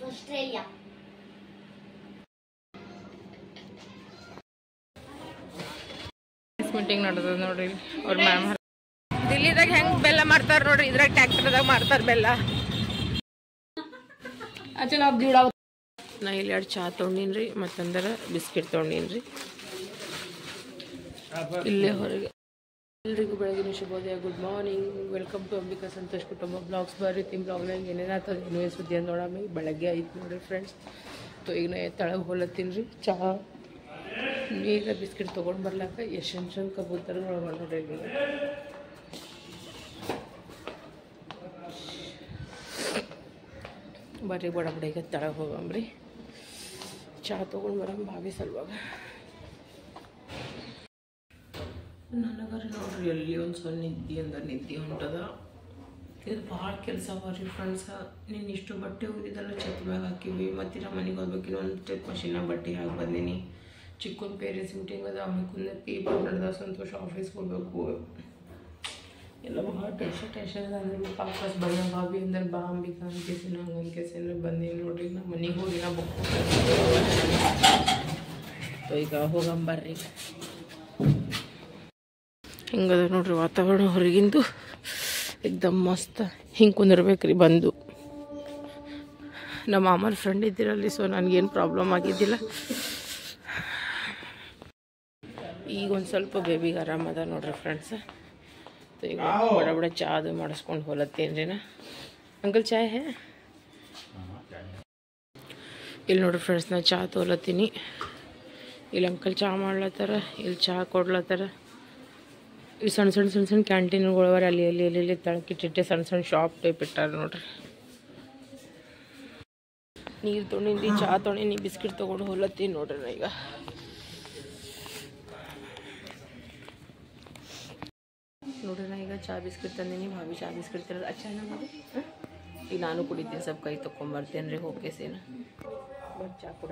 Australia. Meeting ನಡೆದ ನೋಡ್ರಿ ಅವ್ರ ಮ್ಯಾಮ್. ದಿಲ್ಲಿದಾಗ ಹೆಂಗ್ ಬೆಲ್ಲ ಮಾಡ್ತಾರ ನೋಡ್ರಿ, ಇದ್ರಾಗ ಟ್ಯಾಕ್ಟರ್ದಾಗ ಮಾಡ್ತಾರ ಬೆಲ್ಲ. ನಾ ಇಲ್ಲಿ 2 ಚಹಾ ತೊಗೊಂಡಿನ್ರಿ, ಮತ್ತಂದ್ರೆ ಬಿಸ್ಕಿಟ್ ತೊಗೊಂಡಿನ್ರಿ ಇಲ್ಲೇ ಹೊರಗೆ. ಎಲ್ರಿಗೂ ಬೆಳಗಿನ ಶುಭೋದಯ, good morning, welcome to Ambika Santosh ಕುಟುಂಬ ಬ್ಲಾಗ್ಸ್. ಬರ್ರಿ ತಿಮ್ ಬ್ಲಾಗ್ನಾಗ ಏನೇನಾಗ್ತದೆ ಇನ್ನೂ ಸುದ್ದಿ ಅಂತ ನೋಡಮ್ಮಿ. ಬೆಳಗ್ಗೆ ಆಯ್ತು ನೋಡ್ರಿ ಫ್ರೆಂಡ್ಸ್. ಈಗ ನಾ ತೆಳಗೆ ಹೋಲತ್ತೀನಿ ರೀ. ಚಹಾ ಈಗ ಬಿಸ್ಕಿಟ್ ತೊಗೊಂಡು ಬರ್ಲಾಕ ಎಷ್ಟು ಕಬೂತರ್ಗಳು ನೋಡ್ರಿ. ಬರ್ರಿ ಬಡ ಬಡ ಈಗ ತೆಳಗೆ ಹೋಗಂಬ್ರಿ, ಚಹಾ ತೊಗೊಂಡು ಬರಮ್ ಭಾವಿ ಸಲುವಾಗ. ನನಗರ ನೋಡ್ರಿ ಎಲ್ಲಿ ಒಂದು ಸ್ವಲ್ಪ ನಿದ್ದೆ ಅಂದ್ರೆ ನಿದ್ದೆ ಹೊಂಟದ. ಇದು ಭಾಳ ಕೆಲಸ ಬರ್ರಿ ಫ್ರೆಂಡ್ಸ. ನೀನು ಇಷ್ಟು ಬಟ್ಟೆ ಹೋಗಿದ್ದಲ್ಲ ಛತ್ ಮ್ಯಾಗ ಹಾಕಿವಿ. ಮತ್ತು ನಮ್ಮ ಮನೆಗೆ ಹೋಗ್ಬೇಕು, ಇನ್ನೊಂದು ಮಷಿನಾಗ ಬಟ್ಟೆ ಹಾಕಿ ಬಂದೀನಿ. ಚಿಕ್ಕನ್ ಪೇರೆಂಟ್ಸ್ ಮೀಟಿಂಗ್ ಅದ, ಆಮೇಲೆ ಪೇಪರ್ ನಡೆದ, ಸಂತೋಷ ಆಫೀಸ್ಗೆ ಹೋಗ್ಬೇಕು. ಎಲ್ಲ ಭಾಳ ಟೆನ್ಷನ್ ಅದ. ಅಂದ್ರೆ ವಾಪಸ್ ಬಂದ ಭಾವಿ ಅಂದ್ರೆ ಬಾ ಅಂಬಿಕಾ ಅನ್ಕೇಸಿನ ಹಂಗೆ ಅನ್ಕೇಸಿನ ಬಂದೀನಿ ನೋಡ್ರಿ. ನಮ್ಮ ಮನೆಗೆ ಹೋಗಿ ನಾ ಬುಕ್ ಈಗ ಹೋಗಂಬರ್ರಿ. ಹಿಂಗದ ನೋಡ್ರಿ ವಾತಾವರಣ ಹೊರಗಿಂದು ಏಕ್ದಮ್ ಮಸ್ತ್. ಹಿಂಗೆ ಕುಂದಿರ್ಬೇಕ್ರಿ ಬಂದು. ನಮ್ಮ ಮಾಮನ ಫ್ರೆಂಡ್ ಇದ್ದಿರಲ್ಲಿ, ಸೊ ನನಗೇನು ಪ್ರಾಬ್ಲಮ್ ಆಗಿದ್ದಿಲ್ಲ. ಈಗ ಒಂದು ಸ್ವಲ್ಪ ಬೇಬಿಗೆ ಆರಾಮದ ನೋಡ್ರಿ ಫ್ರೆಂಡ್ಸ್. ಈಗ ಬಡ ಬಡ ಚಾ ಅದು ಮಾಡಿಸ್ಕೊಂಡು ಹೋಲತ್ತೇನು ರೀ ನಾ. ಅಂಕಲ್ ಚಾಯ್ ಹೇ? ಇಲ್ಲಿ ನೋಡ್ರಿ ಫ್ರೆಂಡ್ಸ್, ನಾ ಚಹಾ ತೊಗೊಲತ್ತೀನಿ. ಇಲ್ಲಿ ಅಂಕಲ್ ಚಹಾ ಮಾಡ್ಲತ್ತಾರ, ಇಲ್ಲಿ ಚಹಾ ಕೊಡ್ಲತ್ತಾರ. ಇಲ್ಲಿ ಸಣ್ಣ ಸಣ್ಣ ಸಣ್ಣ ಸಣ್ಣ ಕ್ಯಾಂಟೀನ್ಗಳವರ ಅಲ್ಲಿ ಅಲ್ಲಿ ಅಲ್ಲಿ ತಳಕಿಟ್ಟಿಟ್ಟೆ ಸಣ್ಣ ಸಣ್ಣ ಶಾಪ್ ಟೈಪ್ ಇಟ್ಟಾರ ನೋಡ್ರಿ. ನೀರು ತೊಗೊಂಡಿನಿ, ಚಹಾ ತೊಗೊಂಡಿನಿ, ಬಿಸ್ಕಿಟ್ ತೊಗೊಂಡು ಹೋಲತ್ತೀನಿ ನೋಡ್ರಿ ನಾ ಈಗ. ನೋಡ್ರಿ ನಾ ಈಗ ಚಹಾ ಬಿಸ್ಕಿಟ್ ತಂದೀನಿ. ಭಾವಿ ಚಹಾ ಬಿಸ್ಕಿಟ್ ತಿನ್ನೋದು ಅಚ್ಚಾನ ಮಾಡಿ. ಈಗ ನಾನು ಕುಡಿತೀನಿ, ಸ್ವಲ್ಪ ಕೈ ತೊಗೊಂಬರ್ತೇನೆ ರೀ ಹೋಗ್ಕೇಸೇನ. ಬಟ್ ಚಹಾ ಕೂಡ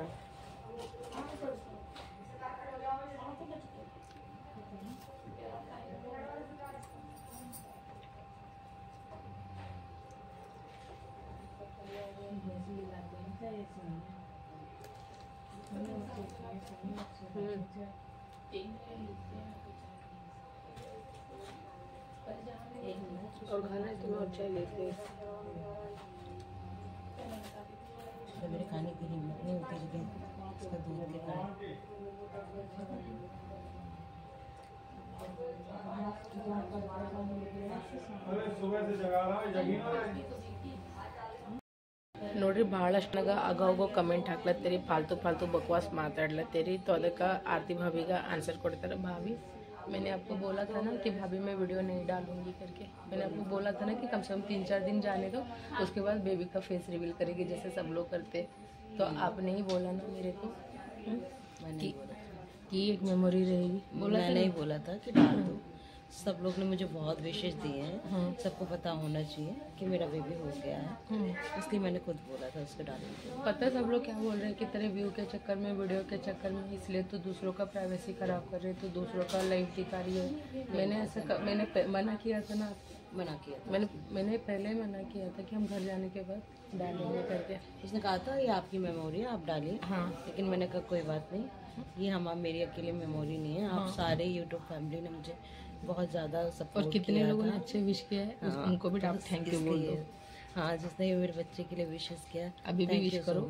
और खाना है तो मैं और चाय लेते हैं। मेरे खाने की हिम्मत नहीं होती, लेकिन इसका दूध के कारण ನೋಡ್ರಿ ಭಾಳಷ್ಟು ನನಗೆ ಆಗಾಗೋ ಕಮೆಂಟ್ ಹಾಕ್ಲತ್ತೀರಿ, फालतू फालतू बकवास माताಡ್ಲತ್ತೀರಿ. तो ಅದಕ್ಕೆ आरती भाभी का आंसर ಕೊಡ್ತಾರೆ. भाभी मैंने आपको बोला था ना कि भाभी मैं वीडियो नहीं डालूंगी करके. मैंने आपको बोला था ना कि कम से कम 3-4 दिन जाने दो, उसके बाद बेबी का फेस रिवील करेगी जैसे सब लोग करते. तो आपने ही बोला ना मेरे को कि एक मेमोरी रहेगी. बोला मैंने ही बोला था कि डाल दो. सब लोग ने मुझे बहुत विशेष दिए हैं. सबको पता होना चाहिए कि मेरा बेबी हो गया है, इसलिए मैंने खुद बोला था उसको डालने को. पता है सब लोग क्या बोल रहे हैं कि तेरे व्यू के चक्कर में, वीडियो के चक्कर में, इसलिए तो दूसरों का प्राइवेसी खराब कर रहे, तो दूसरों का लाइफ दिखा रही है. मैंने मना किया था ना. मना किया था. मैंने पहले मना किया था कि हम घर जाने के बाद डालेंगे करके. उसने कहा था ये आपकी मेमोरी है, आप डालिए. हाँ, लेकिन मैंने कहा कोई बात नहीं, ये मेरी अकेली मेमोरी नहीं है. आप सारे यूट्यूब फैमिली ने मुझे बहुत ज़्यादा सपोर्ट और कितने लोगों ने अच्छे विश किया है. उनको भी आप थैंक यू बोल दो. हाँ, जिसने मेरे बच्चे के लिए विशेस किया, अभी भी विश करो.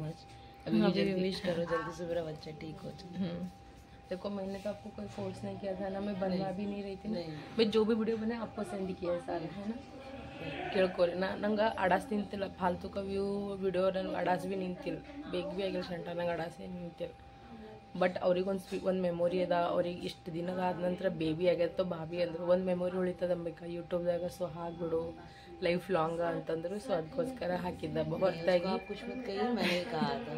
अभी भी विश करो, जल्दी से मेरा बच्चा ठीक हो जाए. देखो मैंने तो आपको कोई फोर्स नहीं किया था ना, मैं बनवा भी नहीं रही थी ना. मैं जो भी वीडियो बने आपको सेंड किया है सारे, है ना. ಕೇಳ್ಕೊರಿ. ನಂಗೆ ಅಡಾಸ್ ನಿಂತಿಲ್ಲ, ಫಾಲ್ತು ವ್ಯೂ ವಿಡಿಯೋ ನನಗೆ ಅಡಾಸ್ ಭೀ ನಿಂತಿಲ್ಲ. ಬೇಗ ಭೀ ಆಗಿಲ್ಲ ಶಂಟ, ನಂಗೆ ಅಡಾಸೇ ನಿಂತಿಲ್ಲ. ಬಟ್ ಅವ್ರಿಗೊಂದು ಮೆಮೊರಿ ಅದ. ಅವ್ರಿಗೆ ಇಷ್ಟು ದಿನದ ಆದ ನಂತರ ಬೇಬಿ ಆಗ್ಯದ. तो ಭಾವಿ ಅಂದರು ಒಂದು ಮೆಮೊರಿ ಉಳಿತದ ಅಂಬೇಕಾ ಯೂಟ್ಯೂಬ್ದಾಗ, ಸೊ ಹಾಕ್ಬಿಡು ಲೈಫ್ ಲಾಂಗ ಅಂತಂದರು. ಸೊ ಅದಕ್ಕೋಸ್ಕರ ಹಾಕಿದ್ದ. ಹೊರತಾಗಿ कुछ मत कहिए, मैंने कहा था.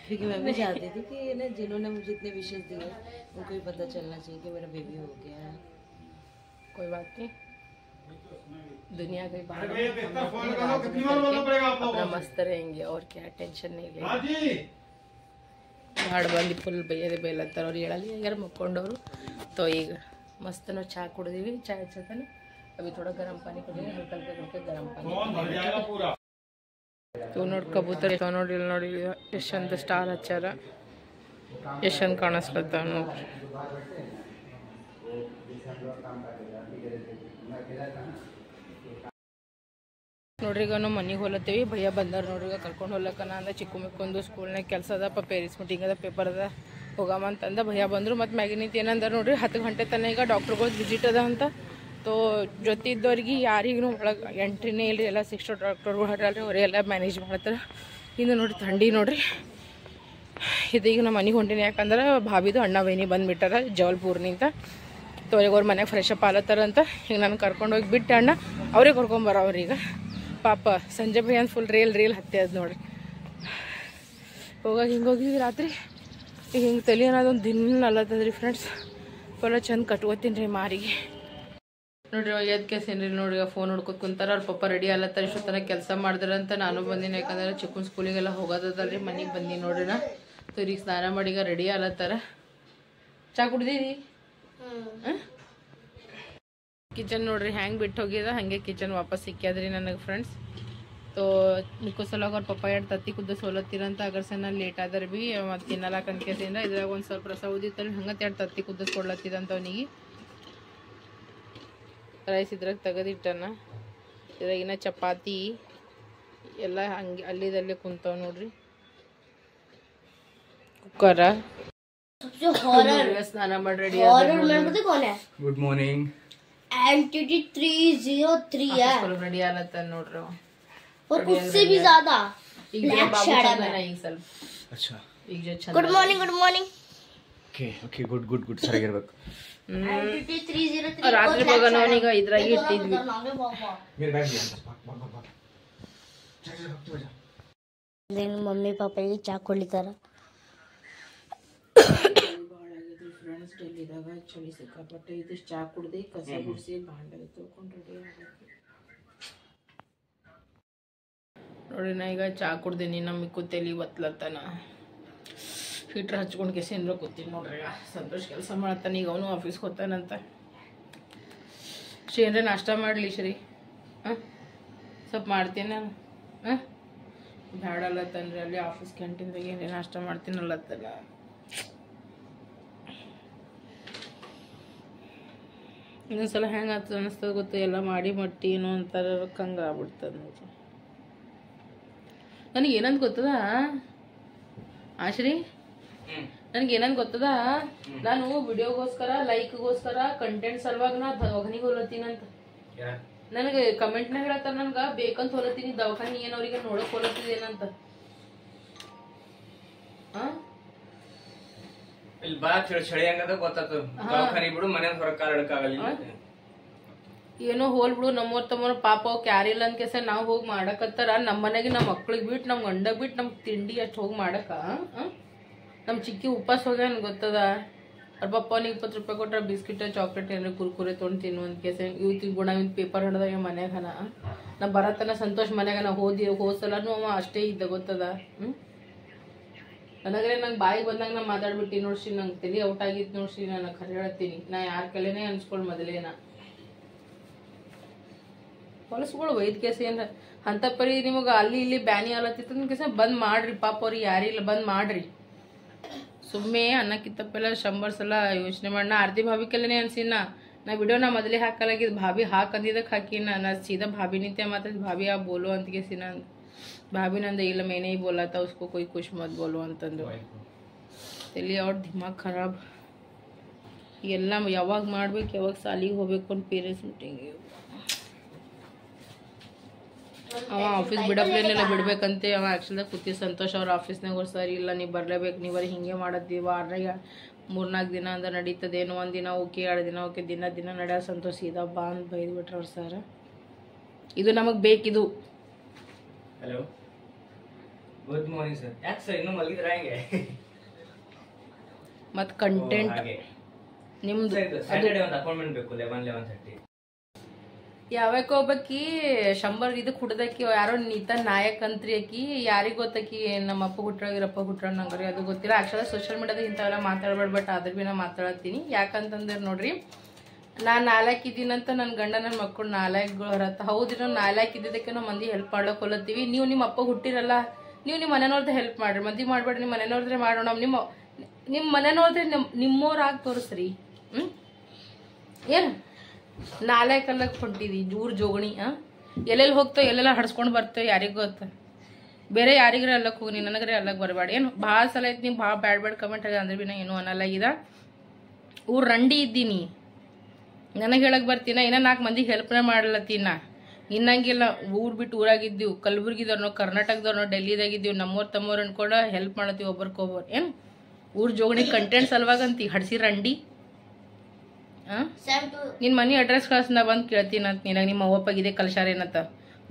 क्योंकि मैं भी चाहती थी कि ना जिन्होंने मुझे इतने विशेष दिए उनको भी पता चलना चाहिए कि मेरा बेबी हो गया है. कोई बात नहीं, दुनिया गई बाहर, अपना मस्त रहेंगे और क्या, टेंशन नहीं लेंगे. ಹಾಡು ಬಂದು ಫುಲ್ ಬೈಲತ್ತಾರ ಅವ್ರು. ಹೇಳಲಿ ಯಾರು ಮಕ್ಕೊಂಡವರು. तो ಈಗ मस्त ನಾವು ಚಹಾ ಕುಡಿದೀವಿ. चाय अच्छा था ना. अभी थोड़ा गर्म पानी कुछ हल्का हल्का करके गर्म पानी. ಇವು ನೋಡಿ ಕಬೂತರ್ ನೋಡಿ ಇಲ್ಲಿ ನೋಡಿ ಎಷ್ಟು ಚಂದ ಸ್ಟಾರ್ ಹಚ್ಚಾರ, ಎಷ್ಟು ಚಂದ ಕಾಣಿಸ್ಲತ್ತ ನೋಡ್ರಿ. ನೋಡ್ರಿ ಈಗ ನಾವು ಮನೆಗೆ ಹೋಲತ್ತೀವಿ. ಭಯ್ಯ ಬಂದಾರ ನೋಡ್ರಿ, ಈಗ ಕರ್ಕೊಂಡು ಹೋಗ್ಲಕ್ಕ ನಾ ಅಂದ ಚಿಕ್ಕು ಮಿಕ್ಕೊಂದು ಸ್ಕೂಲ್ನಾಗ ಕೆಲಸ ಅದಪ್ಪ, ಪೇರೆಂಟ್ಸ್ ಮೀಟಿಂಗ್ ಅದ, ಪೇಪರ್ ಅದ, ಹೋಗಮ್ಮ ಅಂತಂದ. ಭಯ್ಯ ಬಂದರು. ಮತ್ತು ಮ್ಯಾಗಿನಿಂದ ಏನಂದ ನೋಡ್ರಿ 10 ಗಂಟೆ ತನಕ ಈಗ ಡಾಕ್ಟ್ರುಗಳು ವಿಸಿಟ್ ಅದ ಅಂತ. ತೋ ಜೊತೆ ಇದ್ದವ್ರಿಗೆ ಯಾರಿಗೂ ಒಳಗೆ ಎಂಟ್ರಿನೇ ಇಲ್ಲರಿ, ಎಲ್ಲ 6 ಡಾಕ್ಟರ್ಗಳು ಹರಲ್ರಿ, ಅವರೆಲ್ಲ ಮ್ಯಾನೇಜ್ ಮಾಡ್ತಾರೆ. ಇನ್ನು ನೋಡ್ರಿ ಥಂಡಿ ನೋಡ್ರಿ. ಇದೀಗ ನಮ್ಮ ಮನೆಗೆ ಹೊಂಟಿನಿ, ಯಾಕಂದ್ರೆ ಭಾಬಿದು ಅಣ್ಣ ಬೈನಿ ಬಂದುಬಿಟ್ಟಾರ ಜವಲ್ಪುರ್ನಿಂದ. ತೋರಿಗೆ ಅವ್ರ ಮನೆಗೆ ಫ್ರೆಶ್ ಅಪ್ ಆಲತ್ತಾರಂತ. ಈಗ ನಾನು ಕರ್ಕೊಂಡು ಹೋಗಿ ಬಿಟ್ಟು ಅಣ್ಣ ಅವರೇ ಕರ್ಕೊಂಬರೋವ್ರೀಗ. ಪಾಪ ಸಂಜೆ ಭಯ ಅಂತ ಫುಲ್ ರೇಲ್ ಹತ್ತಿ ಅದು ನೋಡ್ರಿ. ಹೋಗಾಗ ಹಿಂಗೆ ಹೋಗಿದ್ವಿ ರಾತ್ರಿ. ಈಗ ಹಿಂಗೆ ತಲೆ ಅನ್ನೋದೊಂದು ದಿನ ಅಲ್ಲತ್ತದ್ರಿ ಫ್ರೆಂಡ್ಸ್. ಫುಲ್ಲ ಚಂದ ಕಟ್ಕೋತೀನಿ ರೀ ಮಾರಿಗೆ. ನೋಡ್ರಿ ಎದ್ದು ಕೇಸೇನ್ರಿ ನೋಡ್ರಿ, ಫೋನ್ ನೋಡ್ಕೊತ ಕುಂತಾರ. ಅವ್ರ ಪಪ್ಪ ರೆಡಿ ಅಲ್ಲತ್ತಾರ, ಇಷ್ಟು ತನಕ ಕೆಲಸ ಮಾಡಿದ್ರಂತ. ನಾನು ಬಂದೀನಿ, ಯಾಕಂದ್ರೆ ಚಿಕ್ಕನ್ ಸ್ಕೂಲಿಗೆಲ್ಲ ಹೋಗೋದಲ್ರಿ. ಮನೆಗೆ ಬಂದೀನಿ ನೋಡ್ರಿ ನಾ. ಈಗ ಸ್ನಾನ ಮಾಡಿ ಈಗ ರೆಡಿ ಅಲ್ಲತ್ತಾರ. ಚಾ ಕುಡ್ದೀರಿ? ಕಿಚನ್ ನೋಡ್ರಿ ಹ್ಯಾಂಗೆ ಬಿಟ್ಟು ಹೋಗ್ಯದ, ಹಾಗೆ ಕಿಚನ್ ವಾಪಸ್ ಸಿಕ್ಕ್ಯಾದ್ರಿ ನನಗೆ ಫ್ರೆಂಡ್ಸ್. ತೋ ನಿಕ್ಕೋ ಸಲಗ ಅವ್ರ ಪಪ್ಪ 2 ತತ್ತಿ ಕುದ್ದು ಸೋಲತ್ತಿರಂತ. ಅಗರ್ ಸಣ್ಣ ಲೇಟ್ ಆದ್ರೆ ಭೀ ಮತ್ತು ತಿನ್ನಲ್ಲ ಕನ್ಕೆಸಿಂದ. ಇದ್ರಾಗ ಒಂದು ಸ್ವಲ್ಪ ರಸ ಉದಿತ್ತಲ್ಲ, ಹಂಗೆ 2 ತತ್ತಿ ಕುದ್ದು ಕೊಡ್ಲತ್ತಿದಂತ ಅವನಿಗೆ. ರೈಸ್ ಇದ್ರಾಗ ತೆಗೆದಿಟ್ಟನ. ಇದ್ರಾಗಿನ ಚಪಾತಿ ಎಲ್ಲ ಹಂಗೆ ಅಲ್ಲಿದಲ್ಲೇ ಕುಂತಾವ ನೋಡ್ರಿ. ಕುಕ್ಕರ ಸ್ನಾನ ಮಾಡಿ ರೆಡಿ. Good morning. एंटिटी 303 है ರೆಡಿ ಆಲತ್ತ ನೋಡ್ರಿ. और उससे भी ज्यादा ಈಗ ಈಗ ಸ್ವಲ್ಪ अच्छा ಈಗ जो ಚಂದ. Good morning okay okay good good good ಸರಿಯಾಗಿರಬೇಕು. एंटिटी 303 ರಾತ್ರಿ ಬಗನ ಅವನಿಗ ಇದ್ರಾಗ ಇಟ್ಟಿದ್ವಿ. मेरे बैग दिया बा बा बा चल चल भाग जा. देन मम्मी पापा ये चा ಕೊಡ್ಲಿತಾರ. ಫ್ರೆಂಡ್ಸ್ ಡೆಲ್ಲಿದಾಗ ಚಳಿ ಸಿಕ್ಕಾಪಟ್ಟೆ. ಇದಿಷ್ಟು ಚಾ ಕುಡ್ದು ಕಸ ಗುಡಿಸಿ ಭಾಂಡೆ ತೊಳ್ಕೊಂಡು ರೆಡಿ ಆಗಬೇಕು ನೋಡ್ರಿ. ನಾ ಈಗ ಚಾ ಕುಡ್ದೀನಿ. ನಮ್ಮ ಕೂತೇಲಿ ಒತ್ಲತ್ತಾನ, ಹೀಟ್ರ್ ಹಚ್ಕೊಂಡು ಕೆಸಿಂದ್ರ ಕೂತೀನಿ ನೋಡ್ರಿ. ಈಗ ಸಂತೋಷ್ ಕೆಲಸ ಮಾಡ್ತಾನೆ, ಈಗ ಅವನು ಆಫೀಸ್ಗೆ ಹೋಗ್ತಾನಂತ. ಏನ್ರೆ ನಾಷ್ಟ ಮಾಡಲಿ ಶ್ರೀ? ಸ್ವಲ್ಪ ಮಾಡ್ತೀನಿ ನಾನು. ಬ್ಯಾಡ ಅಲ್ಲತ್ತನ್ರಿ, ಅಲ್ಲಿ ಆಫೀಸ್ ಕ್ಯಾಂಟೀನ್ದಾಗ ಏನೇ ನಾಷ್ಟ ಮಾಡ್ತೀನಿ ಅಲ್ಲತ್ತಲ್ಲ. ಇನ್ನೊಂದ್ಸಲ ಹೆಂಗೆ ಆಗ್ತದೆ ಅನ್ನಿಸ್ತದೆ ಗೊತ್ತು, ಎಲ್ಲ ಮಾಡಿ ಮಟ್ಟಿ ಏನೋ ಅಂತಾರೆ, ಹಂಗೆ ಆಗ್ಬಿಡ್ತದೆ ನೋಡ್ರಿ. ನನಗೆ ಏನಂತ ಗೊತ್ತದ ಆಶ್ರಿ, ನನಗೆ ಏನಂತ ಗೊತ್ತದ, ನಾನು ವಿಡಿಯೋಗೋಸ್ಕರ ಲೈಕ್ಗೋಸ್ಕರ ಕಂಟೆಂಟ್ ಸಲುವಾಗಿ ನಾ ದವಾಖಾನಿಗೆ ಹೋಲತ್ತೀನಂತ. ನನಗೆ ಕಮೆಂಟ್ನಾಗ ಹೇಳ್ತಾರೆ, ನನ್ಗೆ ಬೇಕಂತ ಹೋಲತ್ತೀನಿ ದವಾಖಾನಿ, ಏನು ಅವ್ರಿಗೆ ನೋಡಕ್ ಹೋಲತ್ತಿದೇನಂತ. ಇಲ್ಲಿ ಬಾ ಚಳಿ ಹಂಗದ ಗೊತ್ತಾತು. ದವಾಖಾನಿ ಬಿಡು, ಮನೆ ಹೊರಗೆ ಕಾಲಿಡಕ್ಕಾಗಲ್ಲ. ಏನೋ ಹೋಲ್ ಬಿಡು, ನಮ್ಮವ್ರ ತಮ್ಮವ್ರ ಪಾಪ ಅವ್ಕೆ ಯಾರಿಲ್ಲ ಅಂತ ಕೆಸ ನಾವು ಹೋಗಿ ಮಾಡಕತ್ತಾರ. ನಮ್ಮ ಮನೆಗೆ ನಮ್ಮ ಮಕ್ಳಿಗೆ ಬಿಟ್ಟು, ನಮ್ಮ ಗಂಡಗ್ ಬಿಟ್ಟು, ನಮ್ ತಿಂಡಿ ಅಷ್ಟು ಹೋಗಿ ಮಾಡಕ. ನಮ್ಮ ಚಿಕ್ಕಿ ಉಪವಾಸ ಹೋಗ್ಯಾನ ಗೊತ್ತದ. ಅವ್ರ ಪಪ್ಪ ಅವ್ನಿಗೆ 20 ರೂಪಾಯಿ ಕೊಟ್ರೆ ಬಿಸ್ಕಿಟ್ ಚಾಕ್ಲೇಟ್ ಏನಾರ ಕುರ್ಕುರೆ ತೊಗೊಂಡು ತಿನ್ನು ಅಂತ ಕೇಸ. ಇವತ್ತಿನ ಗುಣ ಇವ್ ಪೇಪರ್ ಹಿಡ್ದಾಗ ಮನ್ಯಾಗ ನಾ ಬರತನ ಸಂತೋಷ್ ಮನ್ಯಾಗ ನಾ ಹೋದ್ಸಲನು ಅವ ಅಷ್ಟೇ ಇದ್ದ ಗೊತ್ತದ. ನನಗ್ರೆ ನಂಗೆ ಬಾಯಿಗೆ ಬಂದಾಗ ನಾ ಮಾತಾಡ್ಬಿಟ್ಟು ನೋಡ್ಸಿ, ನಂಗೆ ತಲೆ ಔಟ್ ಆಗಿತ್ತು ನೋಡ್ಸಿ. ನಾನು ಖರೆ ಹೇಳ್ತೀನಿ, ನಾ ಯಾರ ಕಲೆನೇ ಅನ್ಸ್ಕೊಳ್ ಮೊದಲೇನ ಹೊಲಸ್ಗಳು ಒಯ್ದ ಕೇಸ ಏನ್ರ ಅಂತ ಪರಿ ನಿಮಗೆ ಅಲ್ಲಿ ಇಲ್ಲಿ ಬ್ಯಾನಿ ಆಲತ್ತಿತ್ತು ಕೇಸ ಬಂದ್ ಮಾಡ್ರಿ. ಪಾಪ ಅವ್ರಿಗೆ ಯಾರಿಲ್ಲ, ಬಂದ್ ಮಾಡ್ರಿ. ಸುಮ್ಮನೆ ಅನ್ನಕ್ಕಿತ್ತಪ್ಪೆಲ್ಲ 100 ಸಲ ಯೋಚನೆ ಮಾಡಿ. ನಾ ಆರ್ತಿ ಭಾವಿ ಕಲೆನೇ ಅನ್ಸಿನ. ನಾ ವಿಡಿಯೋನ ಮೊದಲೇ ಹಾಕಲಾಗಿದ್ದು, ಭಾವಿ ಹಾಕಂದಿದ್ದಕ್ಕೆ ಹಾಕಿನ. ನಾ ಸೀದಾ भाभी नित्य माता भाभी आप बोलो ಅಂತ ಕೇಸಿ ನಾನು भाभी ನಂದ ಇಲ್ಲ मैंने ही बोला था उसको कोई कुछ मत बोलो ಅಂತಂದು. ತಲೆ ಅವ್ರ ದಿಮಾಗ್ ಖರಾಬ್. ಎಲ್ಲ ಯಾವಾಗ ಮಾಡ್ಬೇಕು, ಯಾವಾಗ ಸಾಲಿಗೆ ಹೋಗ್ಬೇಕು ಅಂತ ಪೇರೆಂಟ್ಸ್ ಮೀಟಿಂಗ್. ಅವ ಆಫೀಸ್ ಬಿಡಪ್ಲೇನೆಲ್ಲ ಬಿಡ್ಬೇಕಂತೆ. ಅವ ಆ್ಯಕ್ಚುಲ್ದಾಗ ಕೂತಿ ಸಂತೋಷ್ ಅವ್ರ ಆಫೀಸ್ನಾಗ ಅವ್ರು ಸರಿ ಇಲ್ಲ, ನೀವು ಬರಲೇಬೇಕು, ನೀವು ಬರೀ ಹಿಂಗೆ ಮಾಡತ್ತೀವಿ. ವಾರದಾಗ 3-4 ದಿನ ಅಂದ್ರೆ ನಡೀತದೇನೋ, 1 ದಿನ ಓಕೆ, 2 ದಿನ ಓಕೆ, ದಿನ ನಡೆಯೋ ಸಂತೋಷ ಸೀದಾ ಬಾ ಅಂತ ಬೈದ್ಬಿಟ್ರೆ ಅವ್ರು ಸರ್. ಇದು ನಮಗೆ ಬೇಕಿದು. Hello good morning sir. ಯಾಕೆ ಸರ್ ಇನ್ನೂ ಮಲಗಿದ್ರ ಹೆಂಗೆ? ಮತ್ತು ಕಂಟೆಂಟ್ ನಿಮ್ದು ಸ್ಯಾಟರ್ಡೇ ಒಂದು ಅಪಾಯಿಂಟ್ಮೆಂಟ್ ಬೇಕು 11:30. ಯಾವಾಗ ಹೋಗ್ಬೇಕಿ 100 ಇದಕ್ಕೆ ಹುಡ್ದಕ್ಕಿ ಯಾರೋ ನೀತಾ ನಾಯಕ್ ಅಂತ್ರಿ. ಆಕಿ ಯಾರಿಗೆ ಗೊತ್ತಾಕಿ ನಮ್ಮ ಅಪ್ಪ ಹುಟ್ರ ಇರಪ್ಪ ಹುಟ್ರ ನಂಗ್ರಿ ಅದು ಗೊತ್ತಿಲ್ಲ. ಆ್ಯಕ್ಚುಲಿ ಸೋಷಿಯಲ್ ಮೀಡಿಯಾದಾಗ ಇಂಥವೆಲ್ಲ ಮಾತಾಡ್ಬೇಡ, ಬಟ್ ಆದ್ರೆ ಭೀ ನಾ ಮಾತಾಡತ್ತೀನಿ. ಯಾಕಂತಂದ್ರೆ ನೋಡ್ರಿ, ನಾನು ನಾಲ್ಕಿದ್ದೀನಂತ ನನ್ನ ಗಂಡ ನನ್ನ ಮಕ್ಕಳು ನಾಲ್ಕುಗಳು ಹೊರತ್ತ. ಹೌದು, ನಾವು ನಾಲ್ಕಿದ್ದಕ್ಕೆ ನಾವು ಮಂದಿ ಹೆಲ್ಪ್ ಮಾಡ್ಲಕ್ಕೆ ಹೊಲತ್ತೀವಿ. ನೀವು ನಿಮ್ಮ ಅಪ್ಪ ಹುಟ್ಟಿರಲ್ಲ, ನೀವು ನಿಮ್ಮ ಮನೆಯವ್ರದ್ದು ಹೆಲ್ಪ್ ಮಾಡ್ರಿ, ಮಂದಿ ಮಾಡ್ಬೇಡ್ರಿ. ನಿಮ್ಮ ಮನೆಯವ್ರದ್ರೆ ಮಾಡೋಣ. ನಿಮ್ಮ ಮನೆಯವ್ರದ್ರೆ ನಿಮ್ಮವ್ರಾಗಿ ತೋರಿಸ್ರಿ. ಏನು ನಾಲ್ಕಲ್ಲಕ್ಕೆ ಹೊಂಟಿದಿ ಊರ್ ಜೋಗಣಿ? ಎಲ್ಲೆಲ್ಲಿ ಹೋಗ್ತಾವ, ಎಲ್ಲೆಲ್ಲ ಹಡ್ಸ್ಕೊಂಡು ಬರ್ತೇವೆ, ಯಾರಿಗೂ ಗೊತ್ತ. ಬೇರೆ ಯಾರಿಗ್ರೆ ಅಲ್ಲಕ್ಕೆ ಹೋಗಿ, ನನಗ್ರೆ ಅಲ್ಲಕ್ಕೆ ಬರಬೇಡ. ಏನು ಭಾಳ ಸಲ ಐತಿ ನೀವು ಭಾಳ ಬ್ಯಾಡ್ ಕಮೆಂಟ್ ಆಗಿದೆ ಅಂದ್ರೆ ಭೀ ನಾ ಏನೂ ಅನ್ನಲ್ಲಾಗಿದ. ಊರು ರಂಡಿ ಇದ್ದೀನಿ, ನನಗೆ ಹೇಳಕ್ಕೆ ಬರ್ತೀನ. ಇನ್ನೂ 4 ಮಂದಿಗೆ ಹೆಲ್ಪ್ನೇ ಮಾಡ್ಲತ್ತೀನ. ಇನ್ನಂಗಿಲ್ಲ, ಊರು ಬಿಟ್ಟು ಊರಾಗಿದ್ದೀವಿ, ಕಲಬುರ್ಗಿದವ್ರನ್ನೋ ಕರ್ನಾಟಕದವ್ರನ್ನೋ ಡೆಲ್ಲಿದಾಗಿದ್ದೀವಿ, ನಮ್ಮವ್ರು ತಮ್ಮವ್ರು ಅನ್ಕೊಂಡು ಹೆಲ್ಪ್ ಮಾಡತ್ತೀವಿ ಒಬ್ಬರಿಗೊಬ್ಬರು. ಏನು ಊರು ಜೋಗಣಿ ಕಂಟೆಂಟ್ ಸಲುವಾಗಂತಿ ಹಡ್ಸಿ ರಂಡಿ. ನಿನ್ನ ಮನೆ ಅಡ್ರೆಸ್ ಕಳ್ಸಿ ನಾ ಬಂದು ಕೇಳ್ತೀನಂತ ನಿನಗೆ. ನಿಮ್ಮ ಅವ್ವಪ್ಪ ಇದೆ ಕಳ್ಸಾರ ಏನತ್ತ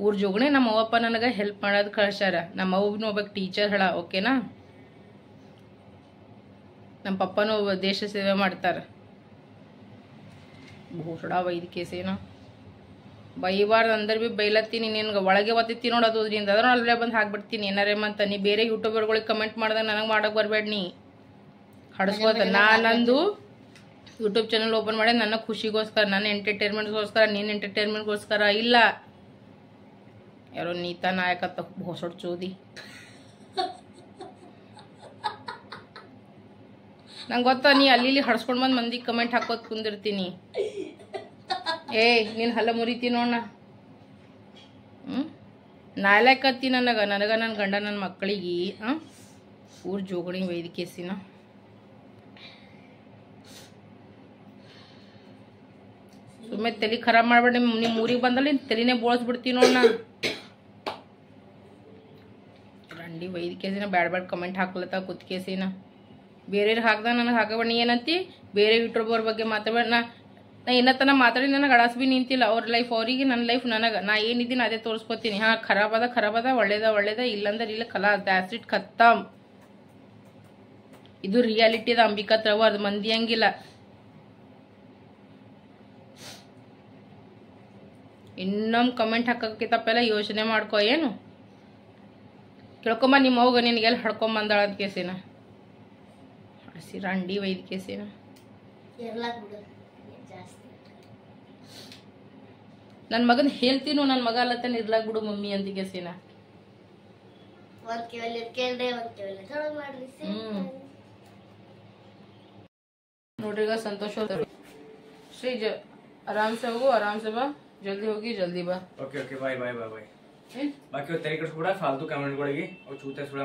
ಊರ್ ಜೋಗಣೆ. ನಮ್ಮ ಅವ್ವಪ್ಪ ನನಗೆ ಹೆಲ್ಪ್ ಮಾಡೋದು ಕಳ್ಸಾರ. ನಮ್ಮ ಅವ್ವನೂ ಒಬ್ಬ ಟೀಚರ್ ಹೇಳ, ಓಕೆನಾ? ನಮ್ಮ ಪಪ್ಪನೂ ದೇಶ ಸೇವೆ ಮಾಡ್ತಾರ. ಭೂಷಣ ಬೈದ್ ಕೇಸೇನ ಬೈಬಾರ್ದು ಅಂದ್ರೆ ಭೀ ಬೈಲತ್ತೀನಿ. ನಿನ್ಗೆ ಒಳಗೆ ಒತ್ತಿತ್ತಿ ನೋಡೋದು ಅದ್ರಿಂದ ಅದ್ರ ಅಲ್ಲೇ ಬಂದು ಹಾಕ್ಬಿಡ್ತೀನಿ ಏನಾರೇಮಂತ. ನೀ ಬೇರೆ ಯೂಟ್ಯೂಬರ್ಗಳಿಗೆ ಕಮೆಂಟ್ ಮಾಡ್ದಾಗ ನನಗೆ ಮಾಡಕ್ಕೆ ಬರಬೇಡ. ನೀ ಹಡ್ಸ್ಕೋತ ನಂದು ಯೂಟ್ಯೂಬ್ ಚಾನಲ್ ಓಪನ್ ಮಾಡಿ ನನ್ನ ಖುಷಿಗೋಸ್ಕರ, ನನ್ನ ಎಂಟರ್ಟೈನ್ಮೆಂಟ್ಗೋಸ್ಕರ, ನಿನ್ನ ಎಂಟರ್ಟೈನ್ಮೆಂಟ್ಗೋಸ್ಕರ ಇಲ್ಲ. ಯಾರೋ ನೀತಾ ನಾಯಕತ್ತ ಹೊಸೊಡ್ ಚೋದಿ. ನಂಗೆ ಗೊತ್ತಾ ನೀ ಅಲ್ಲಿ ಹಡ್ಸ್ಕೊಂಡ್ ಬಂದು ಮಂದಿ ಕಮೆಂಟ್ ಹಾಕೋದ್ ಕುಂದಿರ್ತೀನಿ. ನೀನು ಹಲ್ಲ ಮುರಿತಿ ನೋಡ. ನಾಲ್ಕತ್ತಿ ನನಗ ನನ್ನ ಗಂಡ ನನ್ನ ಮಕ್ಕಳಿಗೆ ಊರ್ ಜೋಗಣಿ ವೈದ್ಯಕೇಸಿನ. ಸುಮ್ಮನೆ ತಲೆ ಖರಾಬ್ ಮಾಡ್ಬೇಡ. ನಿಮ್ಮ ಊರಿಗೆ ಬಂದಲ್ಲಿ ತಲೆನೇ ಬೋಳಿಸ್ಬಿಡ್ತೀನಿ ನೋಡ. ರಂಡಿ ವೈದ್ಯಕೇಸಿನ ಬ್ಯಾಡ್ ಕಮೆಂಟ್ ಹಾಕ್ಲತ್ತ ಕುತ್ಕೇಸಿನ. ಬೇರೆಯವ್ರಿಗೆ ಹಾಕ್ದಾಗ ನನಗೆ ಹಾಕಬೇಡ. ನೀ ಏನಂತಿ ಬೇರೆ ಯೂಟ್ಯೂಬರ್ ಬಗ್ಗೆ ಮಾತಾಡ್ಬೇಡ. ನಾ ಏನತ್ತನ ಮಾತಾಡಿ ನನಗೆ ಅಳಸ್ ಭೀ ನಿಂತಿಲ್ಲ. ಅವ್ರ ಲೈಫ್ ಅವರಿಗೆ, ನನ್ನ ಲೈಫ್ ನನಗೆ. ನಾ ಏನಿದ್ದೀನಿ ಅದೇ ತೋರಿಸ್ಕೊತೀನಿ. ಖರಾಬದ ಒಳ್ಳೇದ ಇಲ್ಲಂದ್ರೆ ಇಲ್ಲ. Kalas that's it, ಖತ್ತಮ್. ಇದು ರಿಯಾಲಿಟಿ ಅದ. ಅಂಬಿಕಾ ತ್ರವರ್ದು ಮಂದಿ ಹಂಗಿಲ್ಲ. ಇನ್ನೊಮ್ಮೆ ಕಮೆಂಟ್ ಹಾಕಕ್ಕೆ ತಪ್ಪೆಲ್ಲ ಯೋಚನೆ ಮಾಡ್ಕೊ. ಏನು ಕೇಳ್ಕೊಂಬ ನಿಮ್ಮ ಹೋಗ ನಿನಗೆಲ್ಲ ಹಡ್ಕೊಂಬಂದಾಳ ಅಂತ ಕೇಸಿನ. ಹಸಿ ರಂಡಿ ವೈದ್ ಕೇಸಿನ. ನನ್ನ ಮಗನ ಹೇಳ್ತೀನು, ನನ್ನ ಮಗ ಅಲ್ಲತ್ತಾನೆ ಇರ್ಲಾಕ್ ಬಿಡು ಮಮ್ಮಿ ಅಂತ ಕೇಸಿನ. ನೋಡ್ರಿ ಈಗ ಸಂತೋಷ. ಶ್ರೀ ಆರಾಮ್ से ಹೋಗು, आराम से बा, जल्दी होगी जल्दी बा. Okay okay bye bye bye bye. बाकी वो तेरे ಕೂಡ फालतू कमेंट ಕೊಡಗಿ और ಚೂತೆ ಸುಳ